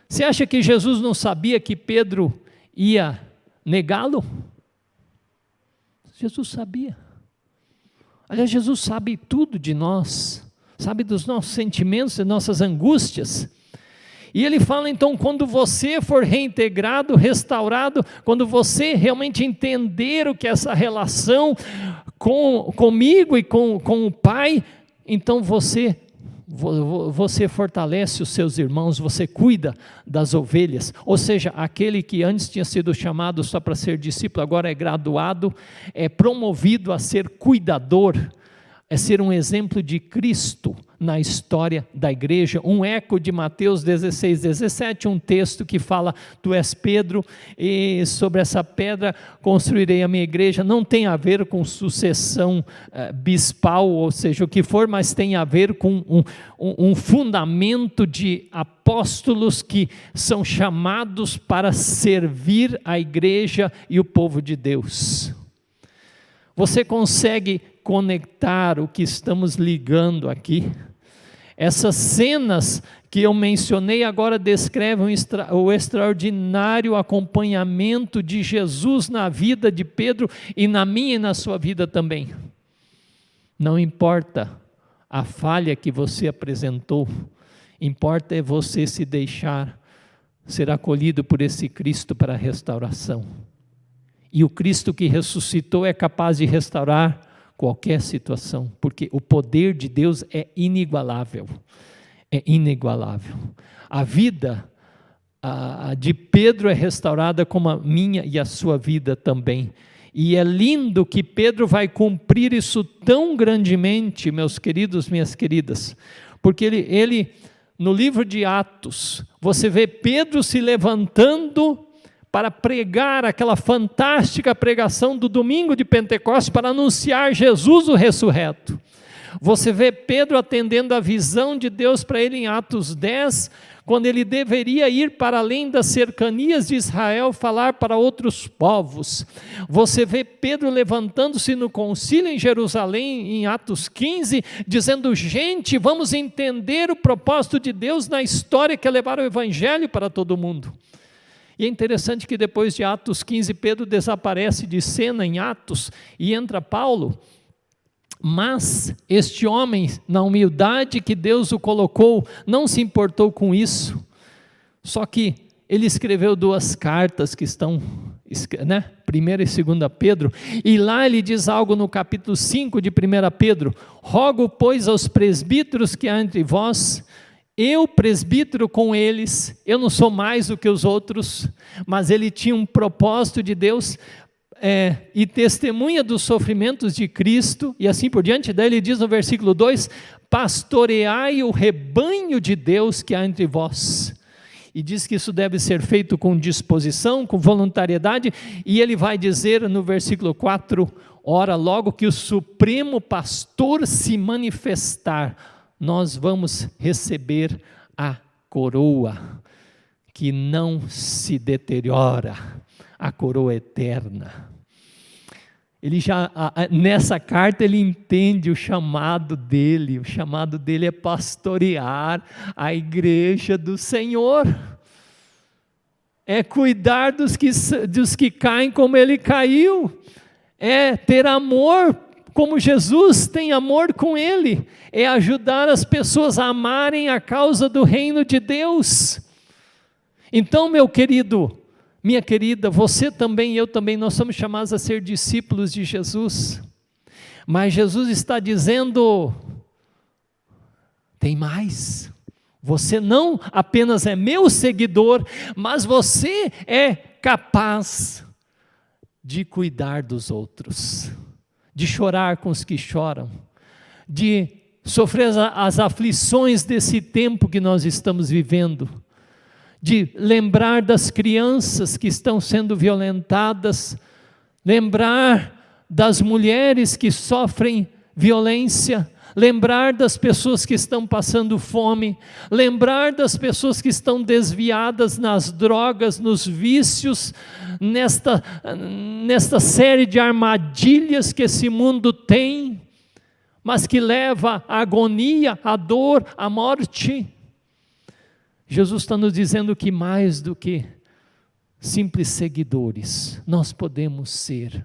você acha que Jesus não sabia que Pedro ia negá-lo? Jesus sabia. Aliás, Jesus sabe tudo de nós, sabe dos nossos sentimentos e nossas angústias. E ele fala então, quando você for reintegrado, restaurado, quando você realmente entender o que é essa relação comigo e com o Pai, então você fortalece os seus irmãos, você cuida das ovelhas, ou seja, aquele que antes tinha sido chamado só para ser discípulo, agora é graduado, é promovido a ser cuidador, é ser um exemplo de Cristo na história da igreja, um eco de Mateus 16, 17, um texto que fala, tu és Pedro, e sobre essa pedra construirei a minha igreja. Não tem a ver com sucessão bispal, ou seja, o que for, mas tem a ver com um fundamento de apóstolos que são chamados para servir a igreja e o povo de Deus. Você consegue conectar o que estamos ligando aqui? Essas cenas que eu mencionei agora descrevem o extraordinário acompanhamento de Jesus na vida de Pedro e na minha e na sua vida também. Não importa a falha que você apresentou, importa é você se deixar ser acolhido por esse Cristo para a restauração. E o Cristo que ressuscitou é capaz de restaurar qualquer situação, porque o poder de Deus é inigualável, A vida de Pedro é restaurada como a minha e a sua vida também, e é lindo que Pedro vai cumprir isso tão grandemente, meus queridos, minhas queridas, porque ele no livro de Atos, você vê Pedro se levantando para pregar aquela fantástica pregação do domingo de Pentecostes, para anunciar Jesus o ressurreto. Você vê Pedro atendendo a visão de Deus para ele em Atos 10, quando ele deveria ir para além das cercanias de Israel, falar para outros povos. Você vê Pedro levantando-se no concílio em Jerusalém, em Atos 15, dizendo, gente, vamos entender o propósito de Deus na história que é levar o evangelho para todo mundo. E é interessante que depois de Atos 15, Pedro desaparece de cena em Atos e entra Paulo, mas este homem, na humildade que Deus o colocou, não se importou com isso, só que ele escreveu 2 cartas que estão, né? 1 e 2 Pedro, e lá ele diz algo no capítulo 5 de 1 Pedro, rogo pois aos presbíteros que há entre vós, eu presbítero com eles, eu não sou mais do que os outros, mas ele tinha um propósito de Deus, e testemunha dos sofrimentos de Cristo, e assim por diante. Daí ele diz no versículo 2, pastoreai o rebanho de Deus que há entre vós, e diz que isso deve ser feito com disposição, com voluntariedade, e ele vai dizer no versículo 4, ora logo que o supremo pastor se manifestar, nós vamos receber a coroa que não se deteriora, a coroa eterna. Ele já, nessa carta ele entende o chamado dele é pastorear a igreja do Senhor, é cuidar dos que caem como ele caiu, é ter amor como Jesus tem amor com ele, é ajudar as pessoas a amarem a causa do reino de Deus. Então, meu querido, minha querida, você também, eu também, nós somos chamados a ser discípulos de Jesus. Mas Jesus está dizendo, tem mais. Você não apenas é meu seguidor, mas você é capaz de cuidar dos outros, de chorar com os que choram, de sofrer as aflições desse tempo que nós estamos vivendo, de lembrar das crianças que estão sendo violentadas, lembrar das mulheres que sofrem violência, lembrar das pessoas que estão passando fome, lembrar das pessoas que estão desviadas nas drogas, nos vícios, nesta série de armadilhas que esse mundo tem, mas que leva à agonia, à dor, à morte. Jesus está nos dizendo que mais do que simples seguidores, nós podemos ser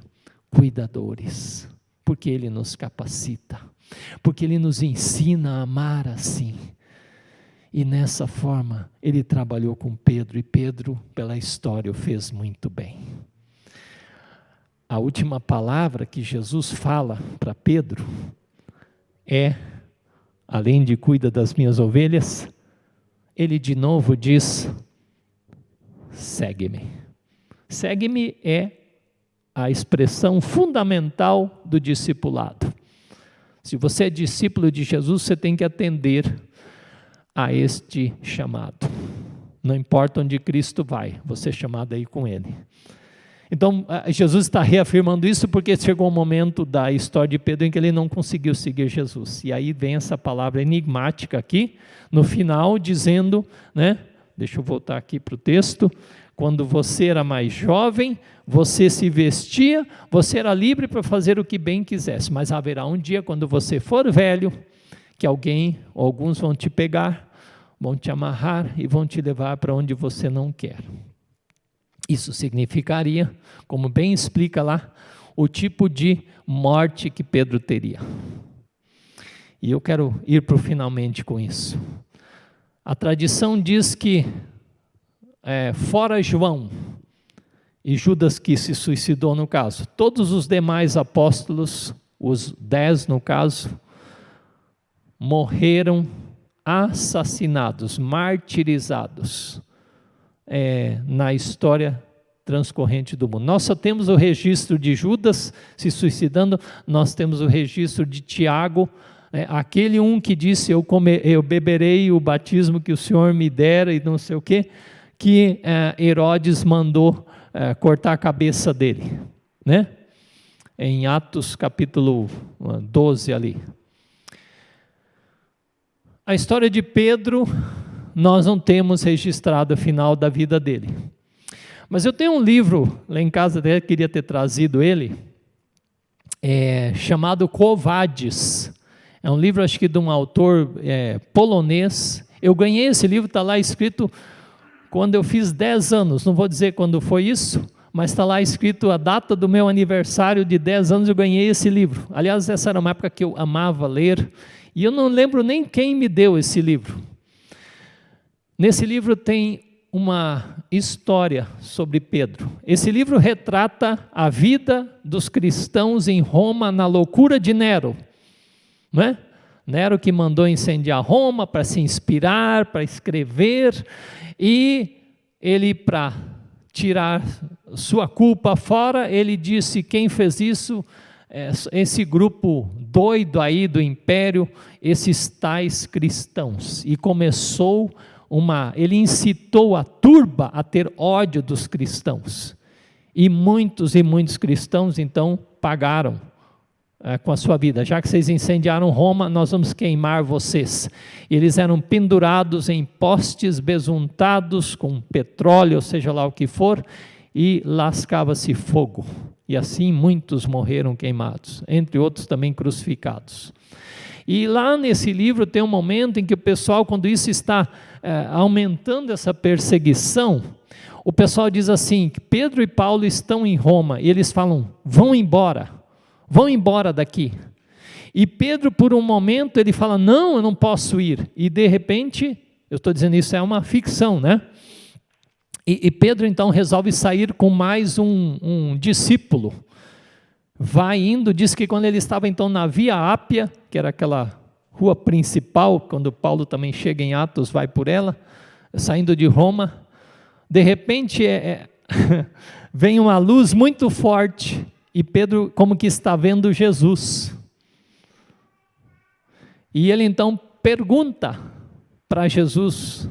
cuidadores, porque Ele nos capacita, porque Ele nos ensina a amar assim. E nessa forma, Ele trabalhou com Pedro, e Pedro, pela história, o fez muito bem. A última palavra que Jesus fala para Pedro é, além de cuida das minhas ovelhas, Ele de novo diz, segue-me. Segue-me é a expressão fundamental do discipulado. Se você é discípulo de Jesus, você tem que atender a este chamado. Não importa onde Cristo vai, você é chamado aí com Ele. Então, Jesus está reafirmando isso porque chegou um momento da história de Pedro em que ele não conseguiu seguir Jesus. E aí vem essa palavra enigmática aqui, no final, dizendo, né? Deixa eu voltar aqui para o texto. Quando você era mais jovem, você se vestia, você era livre para fazer o que bem quisesse. Mas haverá um dia, quando você for velho, que alguém, ou alguns vão te pegar, vão te amarrar e vão te levar para onde você não quer. Isso significaria, como bem explica lá, o tipo de morte que Pedro teria. E eu quero ir para o finalmente com isso. A tradição diz que, fora João e Judas que se suicidou no caso, todos os demais apóstolos, os 10 no caso, morreram assassinados, martirizados, na história transcorrente do mundo. Nós só temos o registro de Judas se suicidando, nós temos o registro de Tiago, aquele que disse, eu beberei o batismo que o Senhor me dera e não sei o quê, que Herodes mandou cortar a cabeça dele, né? Em Atos capítulo 12 ali. A história de Pedro, nós não temos registrado o final da vida dele. Mas eu tenho um livro, lá em casa até queria ter trazido ele, chamado Quo Vadis. É um livro, acho que de um autor polonês. Eu ganhei esse livro, está lá escrito quando eu fiz 10 anos, não vou dizer quando foi isso, mas está lá escrito a data do meu aniversário de 10 anos, eu ganhei esse livro. Aliás, essa era uma época que eu amava ler, e eu não lembro nem quem me deu esse livro. Nesse livro tem uma história sobre Pedro. Esse livro retrata a vida dos cristãos em Roma na loucura de Nero, não é? Nero que mandou incendiar Roma para se inspirar, para escrever, e ele, para tirar sua culpa fora, ele disse, quem fez isso, esse grupo doido aí do império, esses tais cristãos, e começou ele incitou a turba a ter ódio dos cristãos, e muitos cristãos então pagaram com a sua vida, já que vocês incendiaram Roma, nós vamos queimar vocês. Eles eram pendurados em postes besuntados com petróleo, ou seja lá o que for, e lascava-se fogo, e assim muitos morreram queimados, entre outros também crucificados. E lá nesse livro tem um momento em que o pessoal, quando isso está aumentando essa perseguição, o pessoal diz assim, que Pedro e Paulo estão em Roma, e eles falam, vão embora daqui. E Pedro, por um momento, ele fala, não, eu não posso ir. E de repente, eu estou dizendo isso é uma ficção, né? E Pedro então resolve sair com mais um discípulo. Vai indo, diz que quando ele estava então na Via Ápia, que era aquela rua principal, quando Paulo também chega em Atos, vai por ela, saindo de Roma, de repente vem uma luz muito forte, e Pedro como que está vendo Jesus. E ele então pergunta para Jesus,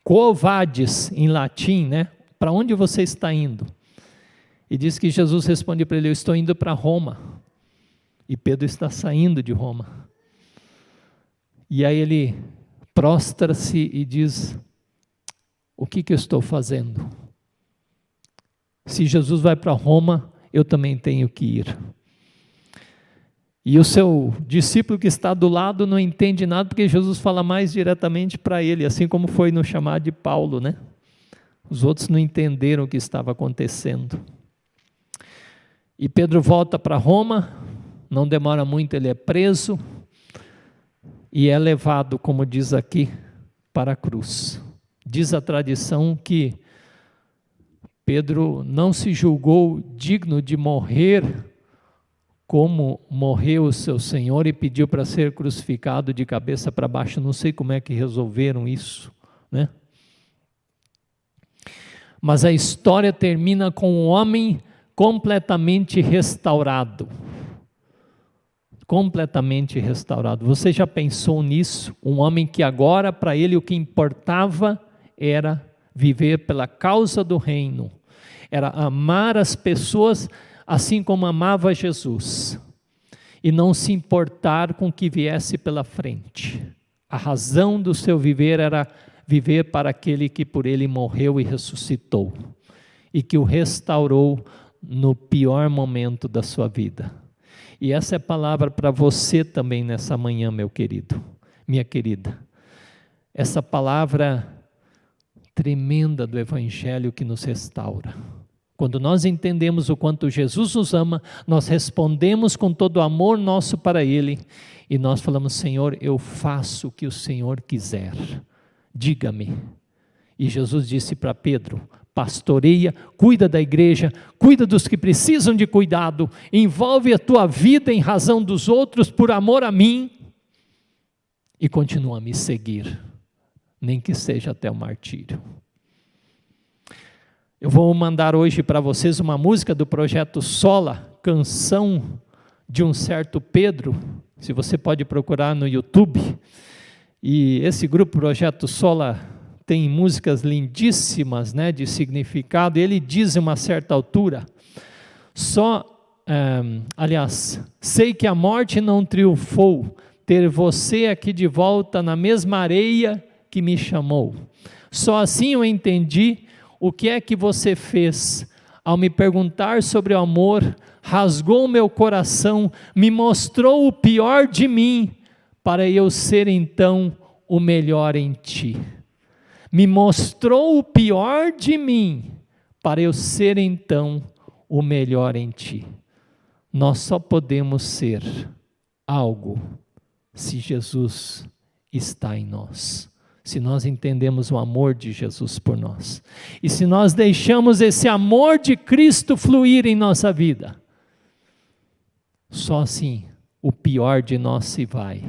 quo vadis, em latim, né? Para onde você está indo? E diz que Jesus responde para ele, eu estou indo para Roma. E Pedro está saindo de Roma. E aí ele prostra-se e diz, o que eu estou fazendo? Se Jesus vai para Roma, eu também tenho que ir. E o seu discípulo que está do lado não entende nada, porque Jesus fala mais diretamente para ele, assim como foi no chamado de Paulo, né? Os outros não entenderam o que estava acontecendo. E Pedro volta para Roma, não demora muito, ele é preso, e é levado, como diz aqui, para a cruz. Diz a tradição que Pedro não se julgou digno de morrer como morreu o seu Senhor e pediu para ser crucificado de cabeça para baixo. Não sei como é que resolveram isso, né? Mas a história termina com um homem completamente restaurado. Completamente restaurado. Você já pensou nisso? Um homem que agora, para ele, o que importava era viver pela causa do reino. Era amar as pessoas assim como amava Jesus. E não se importar com o que viesse pela frente. A razão do seu viver era viver para aquele que por ele morreu e ressuscitou. E que o restaurou no pior momento da sua vida. E essa é a palavra para você também nessa manhã, meu querido, minha querida. Essa palavra tremenda do Evangelho que nos restaura. Quando nós entendemos o quanto Jesus nos ama, nós respondemos com todo o amor nosso para Ele, e nós falamos, Senhor, eu faço o que o Senhor quiser, diga-me. E Jesus disse para Pedro, pastoreia, cuida da igreja, cuida dos que precisam de cuidado, envolve a tua vida em razão dos outros por amor a mim, e continua a me seguir, nem que seja até o martírio. Eu vou mandar hoje para vocês uma música do Projeto Sola, Canção de um Certo Pedro, se você pode procurar no YouTube, e esse grupo Projeto Sola tem músicas lindíssimas, né, de significado. Ele diz em uma certa altura, sei que a morte não triunfou, ter você aqui de volta na mesma areia que me chamou. Só assim eu entendi o que é que você fez ao me perguntar sobre o amor, rasgou meu coração, me mostrou o pior de mim, para eu ser então o melhor em ti. Me mostrou o pior de mim, para eu ser então o melhor em ti. Nós só podemos ser algo se Jesus está em nós. Se nós entendemos o amor de Jesus por nós. E se nós deixamos esse amor de Cristo fluir em nossa vida. Só assim o pior de nós se vai.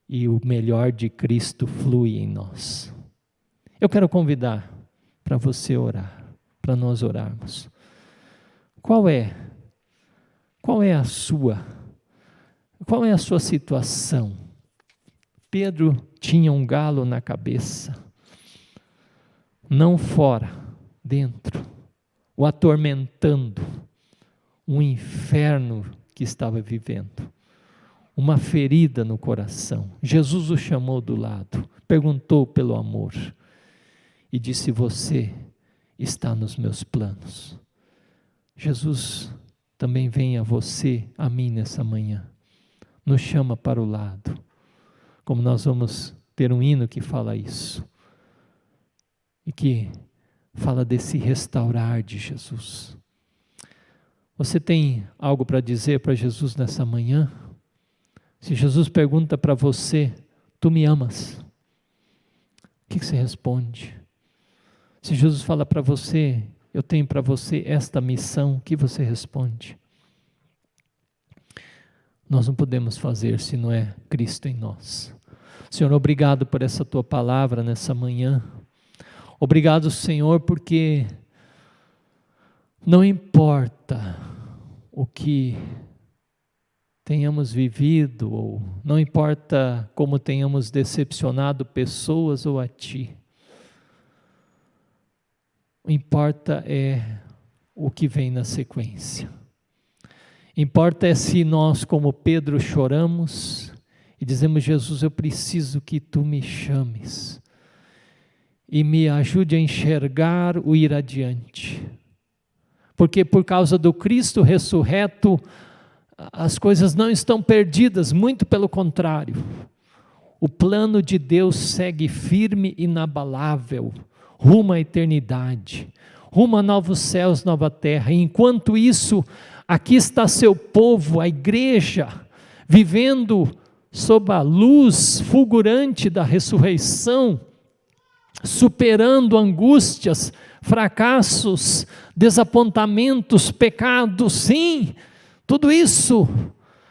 E o melhor de Cristo flui em nós. Eu quero convidar para você orar, para nós orarmos. Qual é a sua situação? Pedro tinha um galo na cabeça, não fora, dentro, o atormentando, um inferno que estava vivendo, uma ferida no coração. Jesus o chamou do lado, perguntou pelo amor e disse, você está nos meus planos. Jesus também vem a você, a mim nessa manhã, nos chama para o lado, como nós vamos ter um hino que fala isso, e que fala desse restaurar de Jesus. Você tem algo para dizer para Jesus nessa manhã? Se Jesus pergunta para você, tu me amas? O que você responde? Se Jesus fala para você, eu tenho para você esta missão, o que você responde? Nós não podemos fazer se não é Cristo em nós. Senhor, obrigado por essa tua palavra nessa manhã. Obrigado, Senhor, porque não importa o que tenhamos vivido, ou não importa como tenhamos decepcionado pessoas ou a Ti. O que importa é o que vem na sequência. Importa é se nós, como Pedro, choramos e dizemos: Jesus, eu preciso que Tu me chames e me ajude a enxergar o ir adiante. Porque por causa do Cristo ressurreto, as coisas não estão perdidas, muito pelo contrário. O plano de Deus segue firme e inabalável, rumo à eternidade, rumo a novos céus, nova terra. E enquanto isso, aqui está seu povo, a igreja, vivendo sob a luz fulgurante da ressurreição, superando angústias, fracassos, desapontamentos, pecados, sim, tudo isso,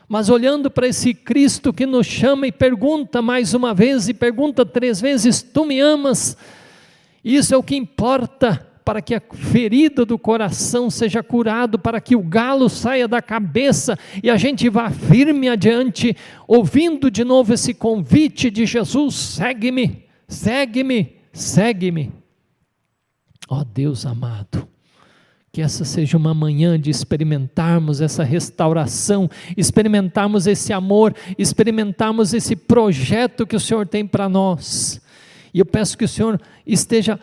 mas olhando para esse Cristo que nos chama e pergunta mais uma vez, e pergunta 3 vezes: tu me amas? Isso é o que importa, para que a ferida do coração seja curado, para que o galo saia da cabeça e a gente vá firme adiante, ouvindo de novo esse convite de Jesus: segue-me, segue-me, segue-me. Ó Deus amado, que essa seja uma manhã de experimentarmos essa restauração, experimentarmos esse amor, experimentarmos esse projeto que o Senhor tem para nós. E eu peço que o Senhor esteja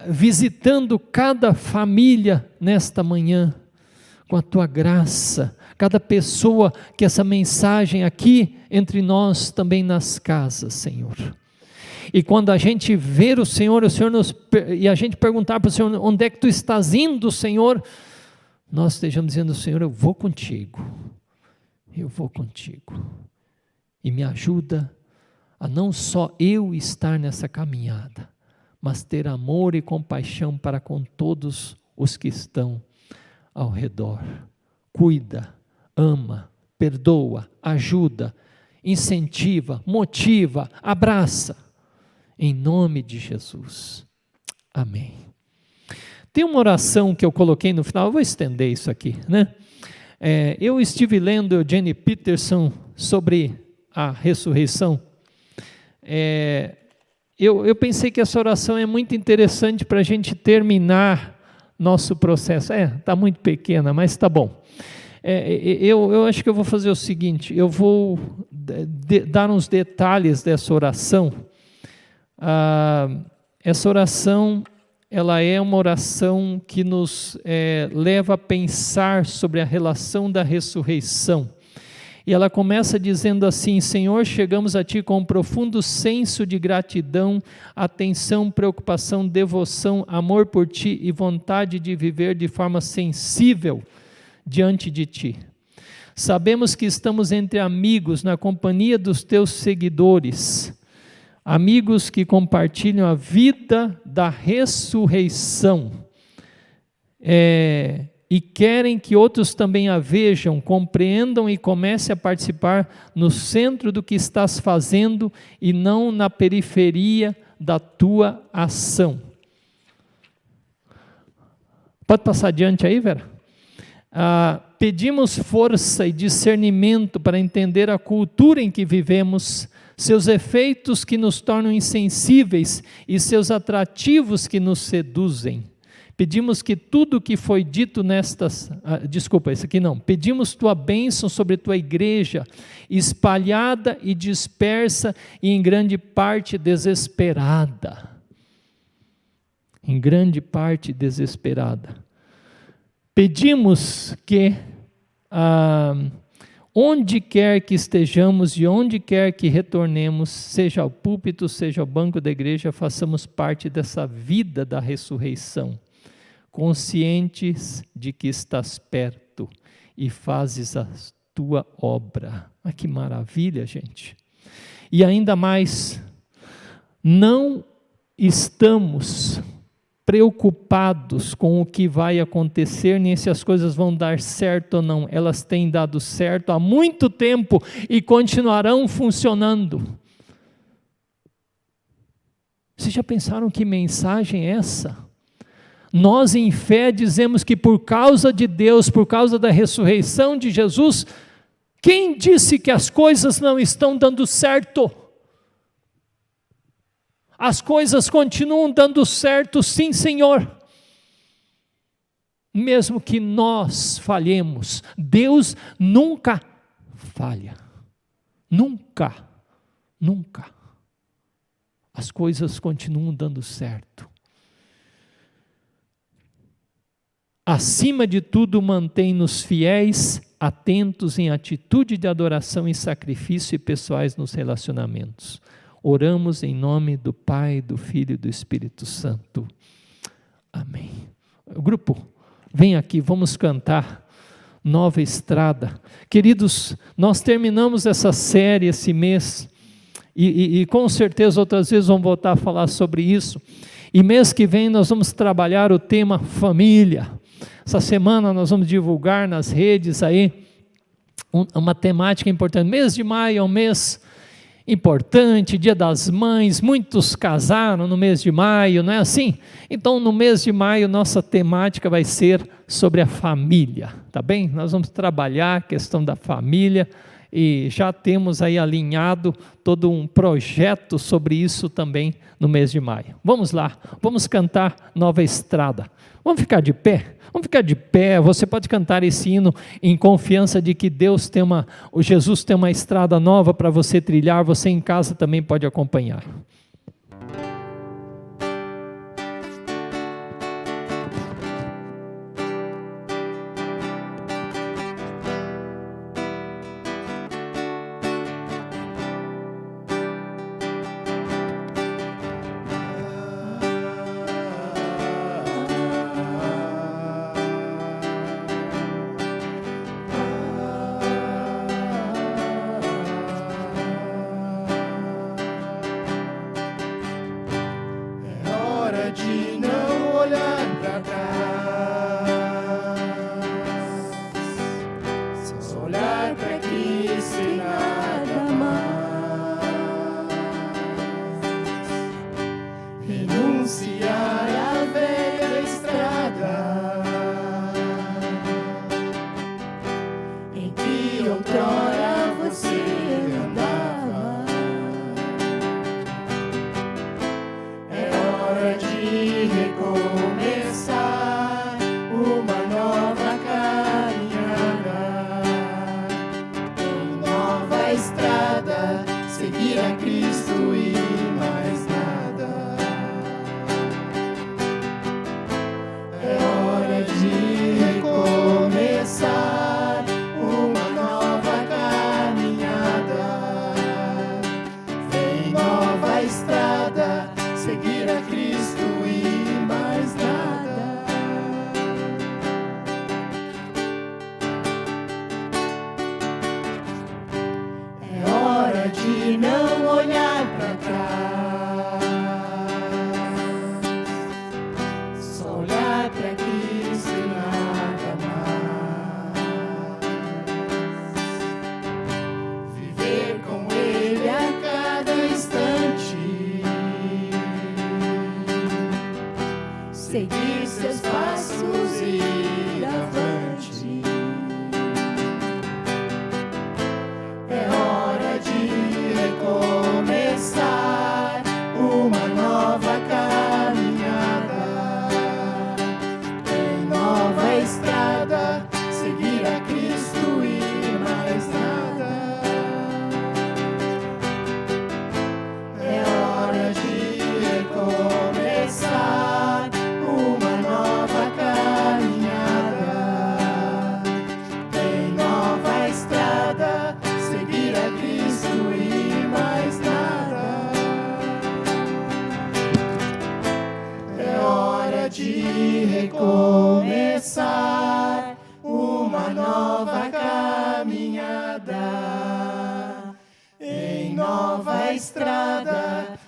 visitando cada família nesta manhã, com a Tua graça, cada pessoa, que essa mensagem aqui entre nós, também nas casas, Senhor. E quando a gente ver o Senhor e a gente perguntar para o Senhor: onde é que Tu estás indo, Senhor? Nós estejamos dizendo: Senhor, eu vou contigo, e me ajuda a não só eu estar nessa caminhada, mas ter amor e compaixão para com todos os que estão ao redor. Cuida, ama, perdoa, ajuda, incentiva, motiva, abraça. Em nome de Jesus. Amém. Tem uma oração que eu coloquei no final, eu vou estender isso aqui, né? Eu estive lendo Eugene Peterson sobre a ressurreição. Eu pensei que essa oração é muito interessante para a gente terminar nosso processo. Está muito pequena, mas está bom. Eu acho que eu vou fazer o seguinte: eu vou dar uns detalhes dessa oração. Essa oração, ela é uma oração que nos leva a pensar sobre a relação da ressurreição. E ela começa dizendo assim: Senhor, chegamos a Ti com um profundo senso de gratidão, atenção, preocupação, devoção, amor por Ti e vontade de viver de forma sensível diante de Ti. Sabemos que estamos entre amigos, na companhia dos Teus seguidores, amigos que compartilham a vida da ressurreição, e querem que outros também a vejam, compreendam e comecem a participar no centro do que estás fazendo e não na periferia da tua ação. Pode passar adiante aí, Vera? Pedimos força e discernimento para entender a cultura em que vivemos, seus efeitos que nos tornam insensíveis e seus atrativos que nos seduzem. Pedimos que tudo o que foi dito pedimos Tua bênção sobre Tua igreja, espalhada e dispersa e em grande parte desesperada. Em grande parte desesperada. Pedimos que onde quer que estejamos e onde quer que retornemos, seja ao púlpito, seja ao banco da igreja, façamos parte dessa vida da ressurreição, conscientes de que estás perto e fazes a Tua obra. Que maravilha, gente! E ainda mais, não estamos preocupados com o que vai acontecer, nem se as coisas vão dar certo ou não. Elas têm dado certo há muito tempo e continuarão funcionando. Vocês já pensaram que mensagem é essa? Nós em fé dizemos que por causa de Deus, por causa da ressurreição de Jesus, quem disse que as coisas não estão dando certo? As coisas continuam dando certo, sim, Senhor. Mesmo que nós falhemos, Deus nunca falha. Nunca, nunca. As coisas continuam dando certo. Acima de tudo, mantém-nos fiéis, atentos em atitude de adoração e sacrifício e pessoais nos relacionamentos. Oramos em nome do Pai, do Filho e do Espírito Santo. Amém. Grupo, vem aqui, vamos cantar Nova Estrada. Queridos, nós terminamos essa série esse mês, e com certeza outras vezes vamos voltar a falar sobre isso. E mês que vem nós vamos trabalhar o tema família. Essa semana nós vamos divulgar nas redes aí uma temática importante. Mês de maio é um mês importante, Dia das Mães, muitos casaram no mês de maio, não é assim? Então no mês de maio nossa temática vai ser sobre a família, tá bem? Nós vamos trabalhar a questão da família e já temos aí alinhado todo um projeto sobre isso também no mês de maio. Vamos lá, vamos cantar Nova Estrada. Vamos ficar de pé? Vamos ficar de pé, você pode cantar esse hino em confiança de que o Jesus tem uma estrada nova para você trilhar, você em casa também pode acompanhar. De não olhar para trás, só olhar para Cristo e nada mais, renunciar à velha estrada em que outrora você andava. É hora de recomeçar uma nova caminhada, em nova estrada, seguir a Cristo e mais nada. É hora de recomeçar uma nova caminhada, em nova estrada, seguir a Cristo e mais nada. É hora de não olhar para trás, só olhar para Cristo e nada mais. Viver com Ele a cada instante, seguir seus passos e ir avante. É hora de recomeçar uma nova caminhada, em nova estrada, seguir a Cristo e mais nada. É hora de recomeçar uma nova caminhada,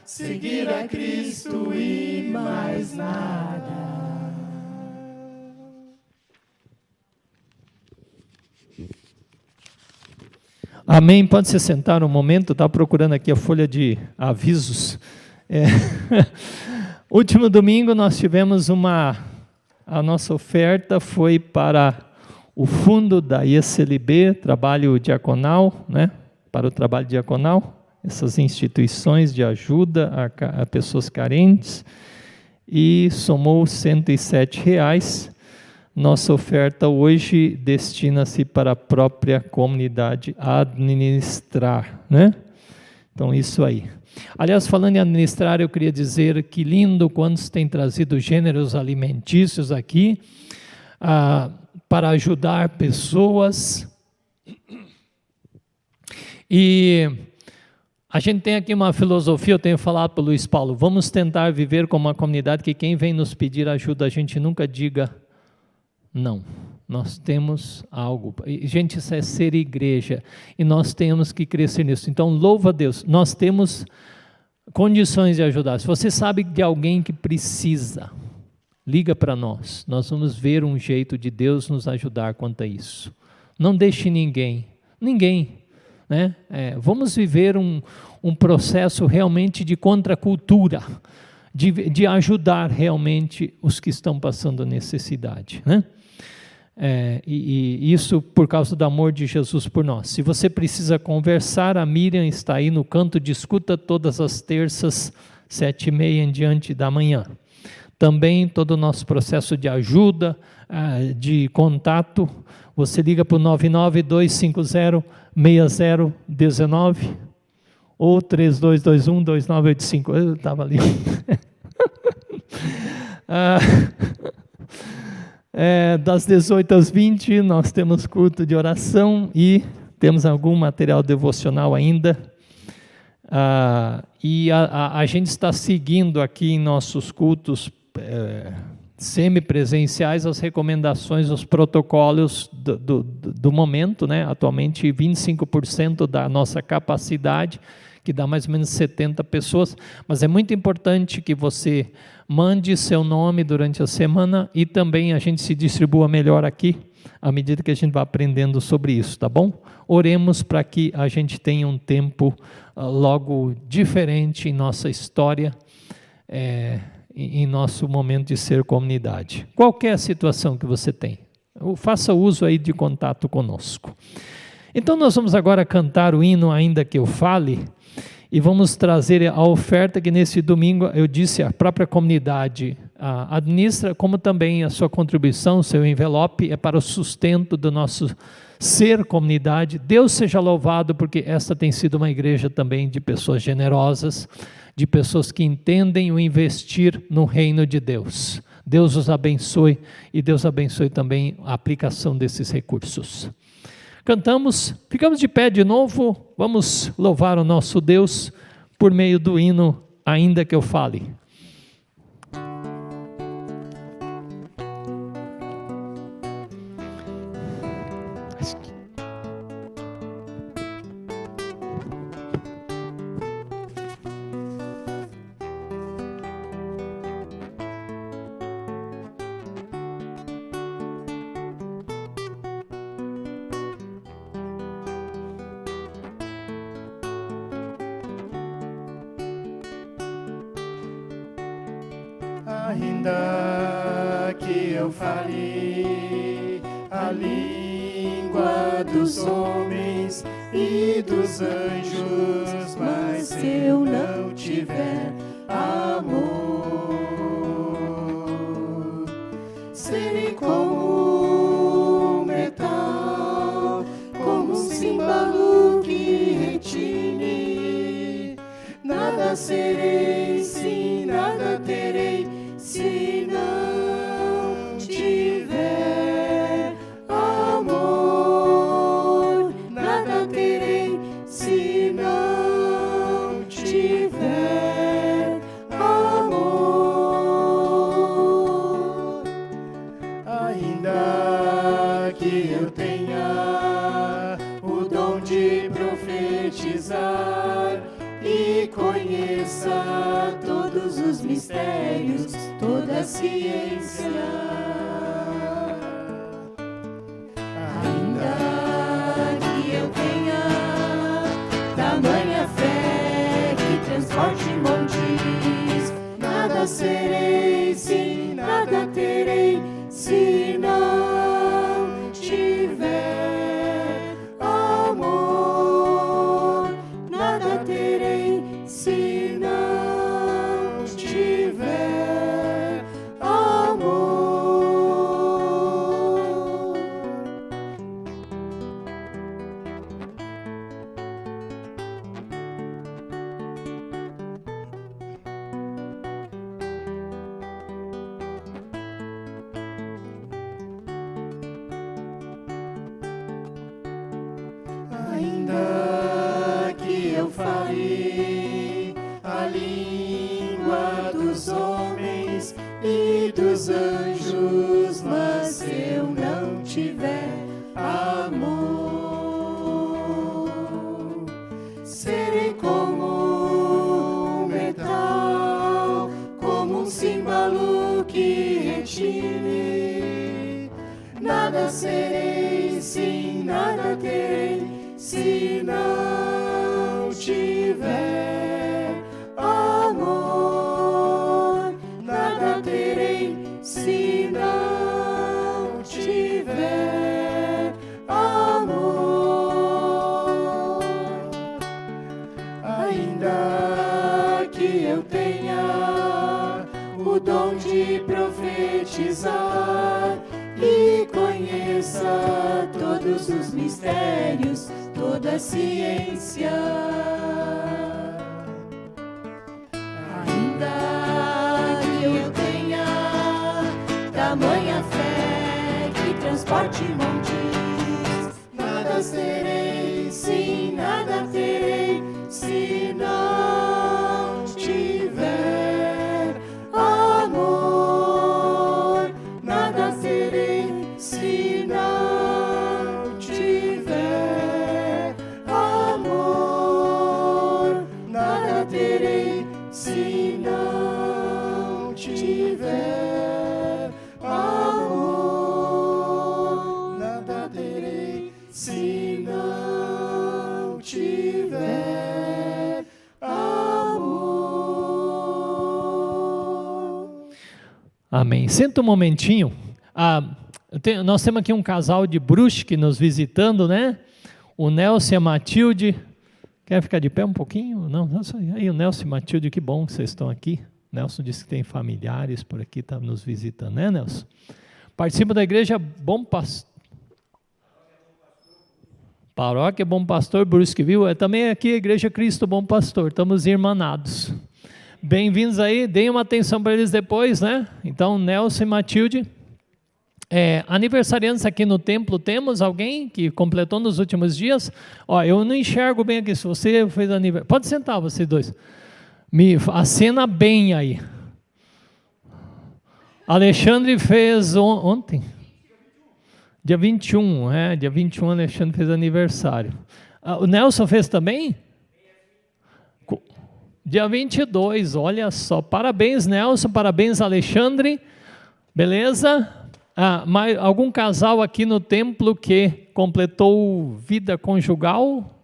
seguir a Cristo e mais nada. Amém. Pode se sentar um momento. Estava procurando aqui a folha de avisos. Último domingo nós tivemos a nossa oferta foi para o fundo da ISLB, trabalho diaconal, né? Para o trabalho diaconal, essas instituições de ajuda a pessoas carentes, e somou R$107. Nossa oferta hoje destina-se para a própria comunidade administrar, né? Então, isso aí. Aliás, falando em administrar, eu queria dizer que lindo quando se tem trazido gêneros alimentícios aqui, para ajudar pessoas. E a gente tem aqui uma filosofia, eu tenho falado para o Luiz Paulo, vamos tentar viver como uma comunidade que quem vem nos pedir ajuda, a gente nunca diga não. Nós temos algo, gente, isso é ser igreja, e nós temos que crescer nisso. Então, louva a Deus, nós temos condições de ajudar. Se você sabe de alguém que precisa, liga para nós vamos ver um jeito de Deus nos ajudar quanto a isso. Não deixe ninguém, né? Vamos viver um processo realmente de contracultura, de ajudar realmente os que estão passando necessidade, né? E isso por causa do amor de Jesus por nós. Se você precisa conversar, a Miriam está aí no canto de escuta todas as terças, 7h30 em diante da manhã. Também todo o nosso processo de ajuda, de contato, você liga para o 992506019 ou 3221-2985. Eu estava ali. Das 18 às 20 nós temos culto de oração e temos algum material devocional ainda. E a gente está seguindo aqui em nossos cultos semipresenciais as recomendações, os protocolos do momento, né? Atualmente 25% da nossa capacidade, que dá mais ou menos 70 pessoas, mas é muito importante que você mande seu nome durante a semana e também a gente se distribua melhor aqui, à medida que a gente vai aprendendo sobre isso, tá bom? Oremos para que a gente tenha um tempo logo diferente em nossa história, em nosso momento de ser comunidade. Qualquer situação que você tem, faça uso aí de contato conosco. Então nós vamos agora cantar o hino Ainda Que Eu Fale, e vamos trazer a oferta que nesse domingo, eu disse, a própria comunidade administra, como também a sua contribuição, seu envelope, é para o sustento do nosso ser comunidade. Deus seja louvado, porque esta tem sido uma igreja também de pessoas generosas, de pessoas que entendem o investir no reino de Deus. Deus os abençoe, e Deus abençoe também a aplicação desses recursos. Cantamos, ficamos de pé de novo, vamos louvar o nosso Deus por meio do hino Ainda Que Eu Fale. Ainda que eu fale a língua dos homens e dos anjos, mas se eu não tiver amor, serei como um metal, como um símbolo que retine. Nada serei, sim, nada terei, se não tiver amor. Nada terei se não tiver amor. Ainda que eu tenha o dom de profetizar e conheça mistérios, toda a ciência. Ainda que eu tenha tamanha fé que transporte montes, nada serei, sim, nada terei, se não tiver amor. Nada terei, se não tiver amor. Ainda que eu fale a língua dos homens e dos anjos, mas se eu não tiver amor, serei como um metal, como um símbolo que retine. Nada serei, sim, nada terei, se não tiver amor. Nada terei, se não tiver amor. Ainda que eu tenha o dom de profetizar e conheça todos os mistérios, toda a ciência. Ainda que eu tenha tamanha fé que transporte montes, nada serei, sim, nada terei, se não tiver amor. Nada terei, se não tiver amor. Nada terei, se não tiver amor. Nada terei, se não tiver amor. Amém. Senta um momentinho. Nós temos aqui um casal de Brusque nos visitando, né? O Nelson e a Matilde. Quer ficar de pé um pouquinho? Não, aí o Nelson e a Matilde, que bom que vocês estão aqui. Nelson disse que tem familiares por aqui, está nos visitando, né, Nelson? Participa da igreja Bom Pastor. Paróquia Bom Pastor Brusque, viu? É também aqui a Igreja Cristo Bom Pastor, estamos irmanados. Bem-vindos aí, deem uma atenção para eles depois, né? Então, Nelson e Matilde. Aniversariantes aqui no templo, temos alguém que completou nos últimos dias? Ó, eu não enxergo bem aqui, se você fez aniversário, pode sentar vocês dois, acena bem aí. Alexandre fez ontem, dia 21, dia 21 Alexandre fez aniversário. O Nelson fez também? Dia 22, olha só, parabéns Nelson, parabéns Alexandre, beleza? Mais algum casal aqui no templo que completou vida conjugal?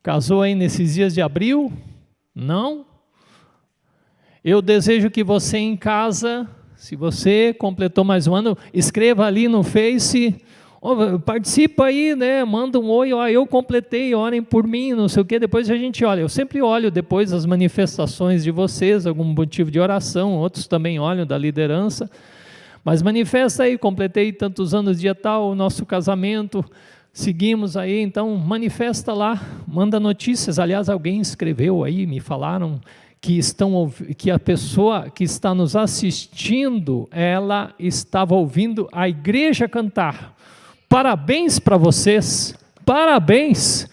Casou aí nesses dias de abril? Não? Eu desejo que você em casa, se você completou mais um ano, escreva ali no Face, participa aí, né? Manda um oi, eu completei, orem por mim, não sei o que, depois a gente olha. Eu sempre olho depois as manifestações de vocês, algum motivo de oração, outros também olham da liderança. Mas manifesta aí, completei tantos anos, dia tal, o nosso casamento, seguimos aí, então manifesta lá, manda notícias. Aliás, alguém escreveu aí, me falaram que a pessoa que está nos assistindo, ela estava ouvindo a igreja cantar. Parabéns para vocês, parabéns,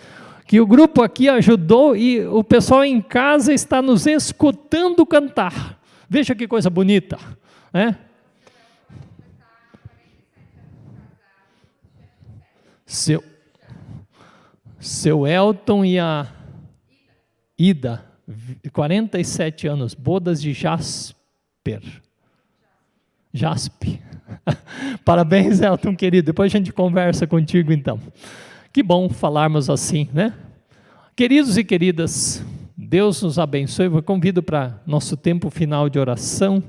que o grupo aqui ajudou e o pessoal em casa está nos escutando cantar. Veja que coisa bonita, né? Seu Elton e a Ida, 47 anos, bodas de Jaspe. Parabéns, Elton, querido. Depois a gente conversa contigo, então. Que bom falarmos assim, né? Queridos e queridas, Deus nos abençoe. Eu convido para nosso tempo final de oração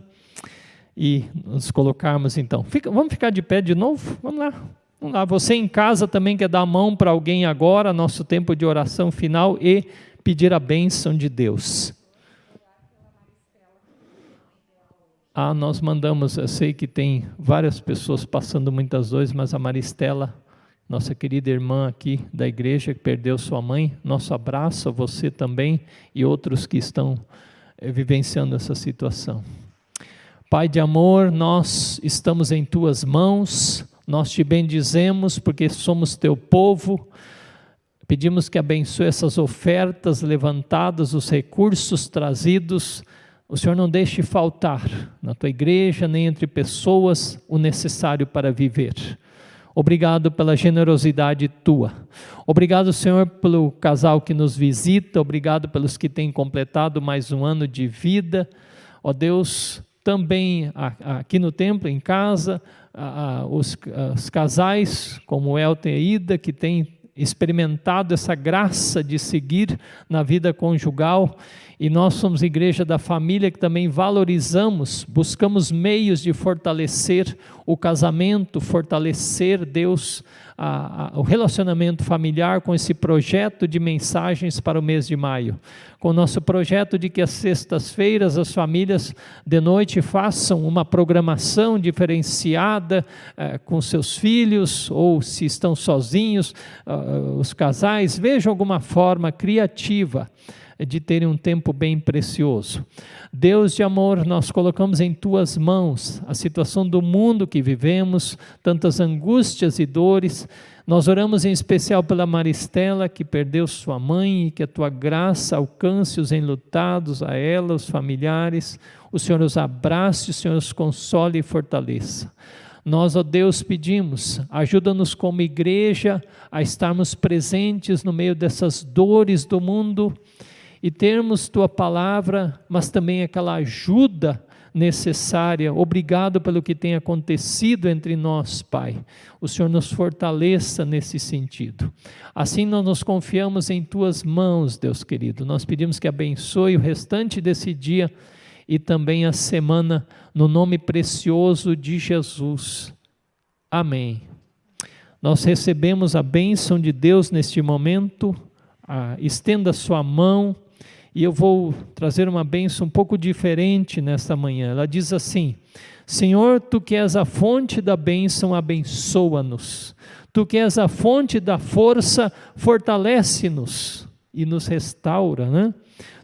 e nos colocarmos, então. Vamos ficar de pé de novo? Vamos lá. Você em casa também quer dar a mão para alguém agora, nosso tempo de oração final, e pedir a bênção de Deus. Nós mandamos, eu sei que tem várias pessoas passando muitas dores, mas a Maristela, nossa querida irmã aqui da igreja, que perdeu sua mãe, nosso abraço a você também e outros que estão vivenciando essa situação. Pai de amor, nós estamos em Tuas mãos, nós Te bendizemos porque somos Teu povo, pedimos que abençoe essas ofertas levantadas, os recursos trazidos. O Senhor não deixe faltar na Tua igreja, nem entre pessoas, o necessário para viver. Obrigado pela generosidade Tua. Obrigado, Senhor, pelo casal que nos visita. Obrigado pelos que têm completado mais um ano de vida. Ó Deus, também aqui no templo, em casa, os casais como Elton e Ida, que têm experimentado essa graça de seguir na vida conjugal, e nós somos igreja da família que também valorizamos, buscamos meios de fortalecer o casamento, fortalecer, Deus, o relacionamento familiar com esse projeto de mensagens para o mês de maio, com o nosso projeto de que às sextas-feiras as famílias de noite façam uma programação diferenciada com seus filhos, ou se estão sozinhos, os casais, vejam alguma forma criativa de terem um tempo bem precioso. Deus de amor, nós colocamos em Tuas mãos a situação do mundo que vivemos, tantas angústias e dores. Nós oramos em especial pela Maristela, que perdeu sua mãe, e que a Tua graça alcance os enlutados, a ela, os familiares. O Senhor os abrace, o Senhor os console e fortaleça. Nós, ó Deus, pedimos, ajuda-nos como igreja a estarmos presentes no meio dessas dores do mundo, e termos Tua palavra, mas também aquela ajuda necessária. Obrigado pelo que tem acontecido entre nós, Pai. O Senhor nos fortaleça nesse sentido. Assim nós nos confiamos em Tuas mãos, Deus querido. Nós pedimos que abençoe o restante desse dia e também a semana, no nome precioso de Jesus. Amém. Nós recebemos a bênção de Deus neste momento. Estenda sua mão. E eu vou trazer uma bênção um pouco diferente nesta manhã. Ela diz assim: Senhor, Tu que és a fonte da bênção, abençoa-nos. Tu que és a fonte da força, fortalece-nos e nos restaura, né?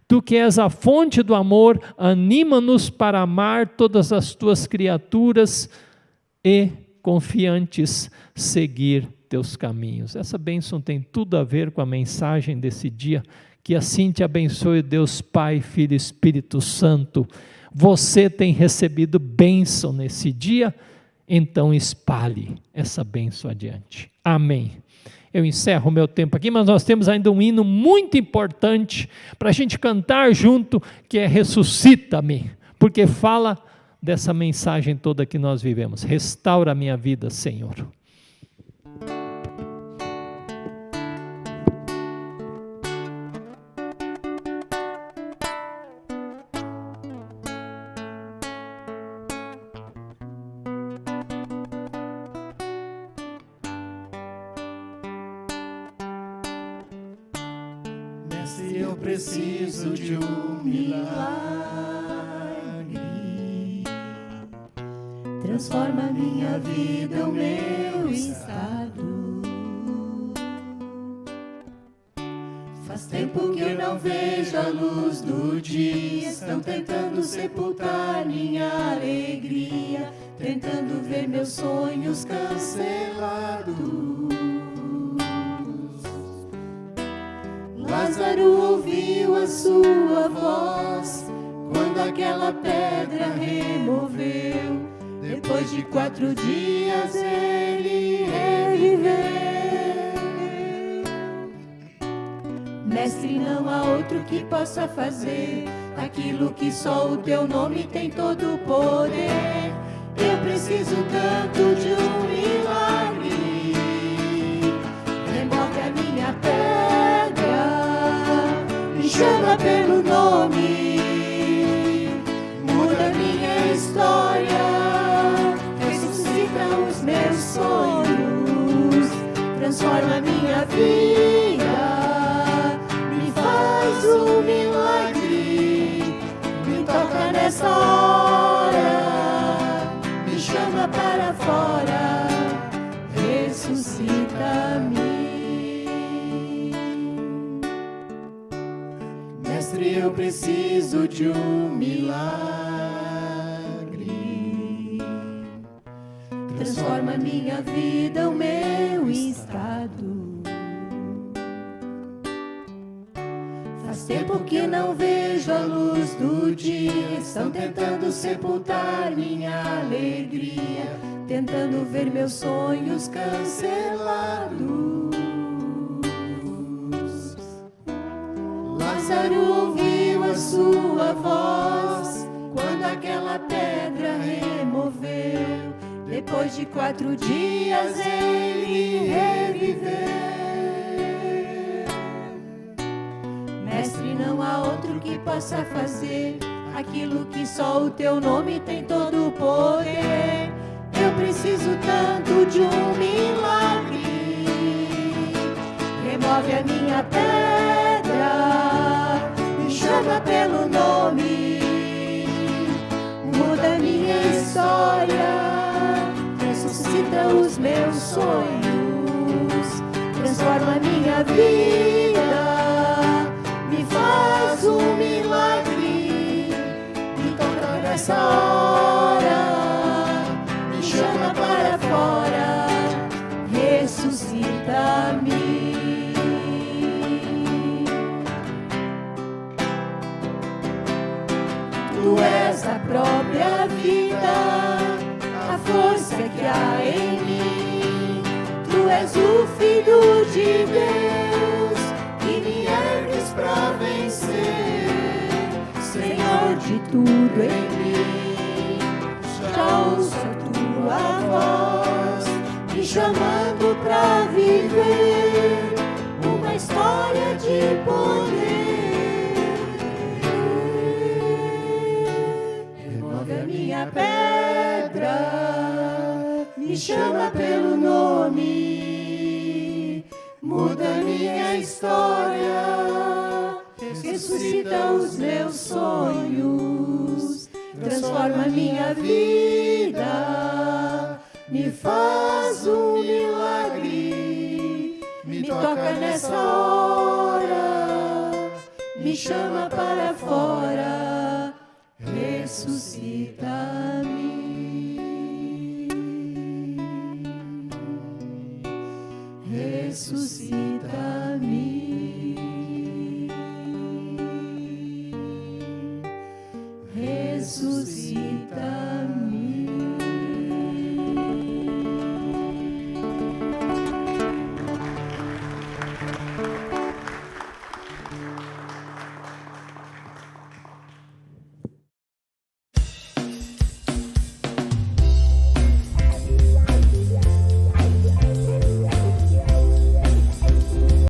Tu que és a fonte do amor, anima-nos para amar todas as Tuas criaturas e, confiantes, seguir Teus caminhos. Essa bênção tem tudo a ver com a mensagem desse dia. Que assim te abençoe Deus Pai, Filho e Espírito Santo. Você tem recebido bênção nesse dia, então espalhe essa bênção adiante. Amém. Eu encerro o meu tempo aqui, mas nós temos ainda um hino muito importante para a gente cantar junto, que é Ressuscita-me, porque fala dessa mensagem toda que nós vivemos. Restaura a minha vida, Senhor. Eu preciso de um milagre. Transforma minha vida, o meu estado. Faz tempo que eu não vejo a luz do dia. Estão tentando sepultar minha alegria, tentando ver meus sonhos cancelados. Lázaro ouviu a sua voz quando aquela pedra removeu. Depois de 4 dias ele reviveu. Mestre, não há outro que possa fazer aquilo que só o teu nome tem todo o poder. Eu preciso tanto de um milagre. Remove a minha pedra, me chama pelo nome, muda minha história, ressuscita os meus sonhos, transforma minha vida, me faz um milagre, me toca nessa hora, me chama para fora, ressuscita-me. Mestre, eu preciso de um milagre. Transforma minha vida, o meu estado. Faz tempo que não vejo a luz do dia. Estão tentando sepultar minha alegria, tentando ver meus sonhos cancelados. Lázaro ouviu a sua voz quando aquela pedra removeu. Depois de 4 dias ele reviveu. Mestre, não há outro que possa fazer aquilo que só o teu nome tem todo o poder. Eu preciso tanto de um milagre. Remove a minha pedra, me chama pelo nome, muda minha história, ressuscita os meus sonhos, transforma minha vida, me faz um milagre, me toca nessa hora, me chama para fora, ressuscita-me. Tu és a própria vida, a força que há em mim. Tu és o Filho de Deus, que me ergues pra vencer. Senhor de tudo em mim, já ouço a tua voz, me chamando pra viver uma história de poder. Minha pedra, me chama pelo nome, muda minha história, ressuscita os meus sonhos, transforma minha vida, me faz um milagre, me toca nessa hora, me chama para fora, ressuscita-me.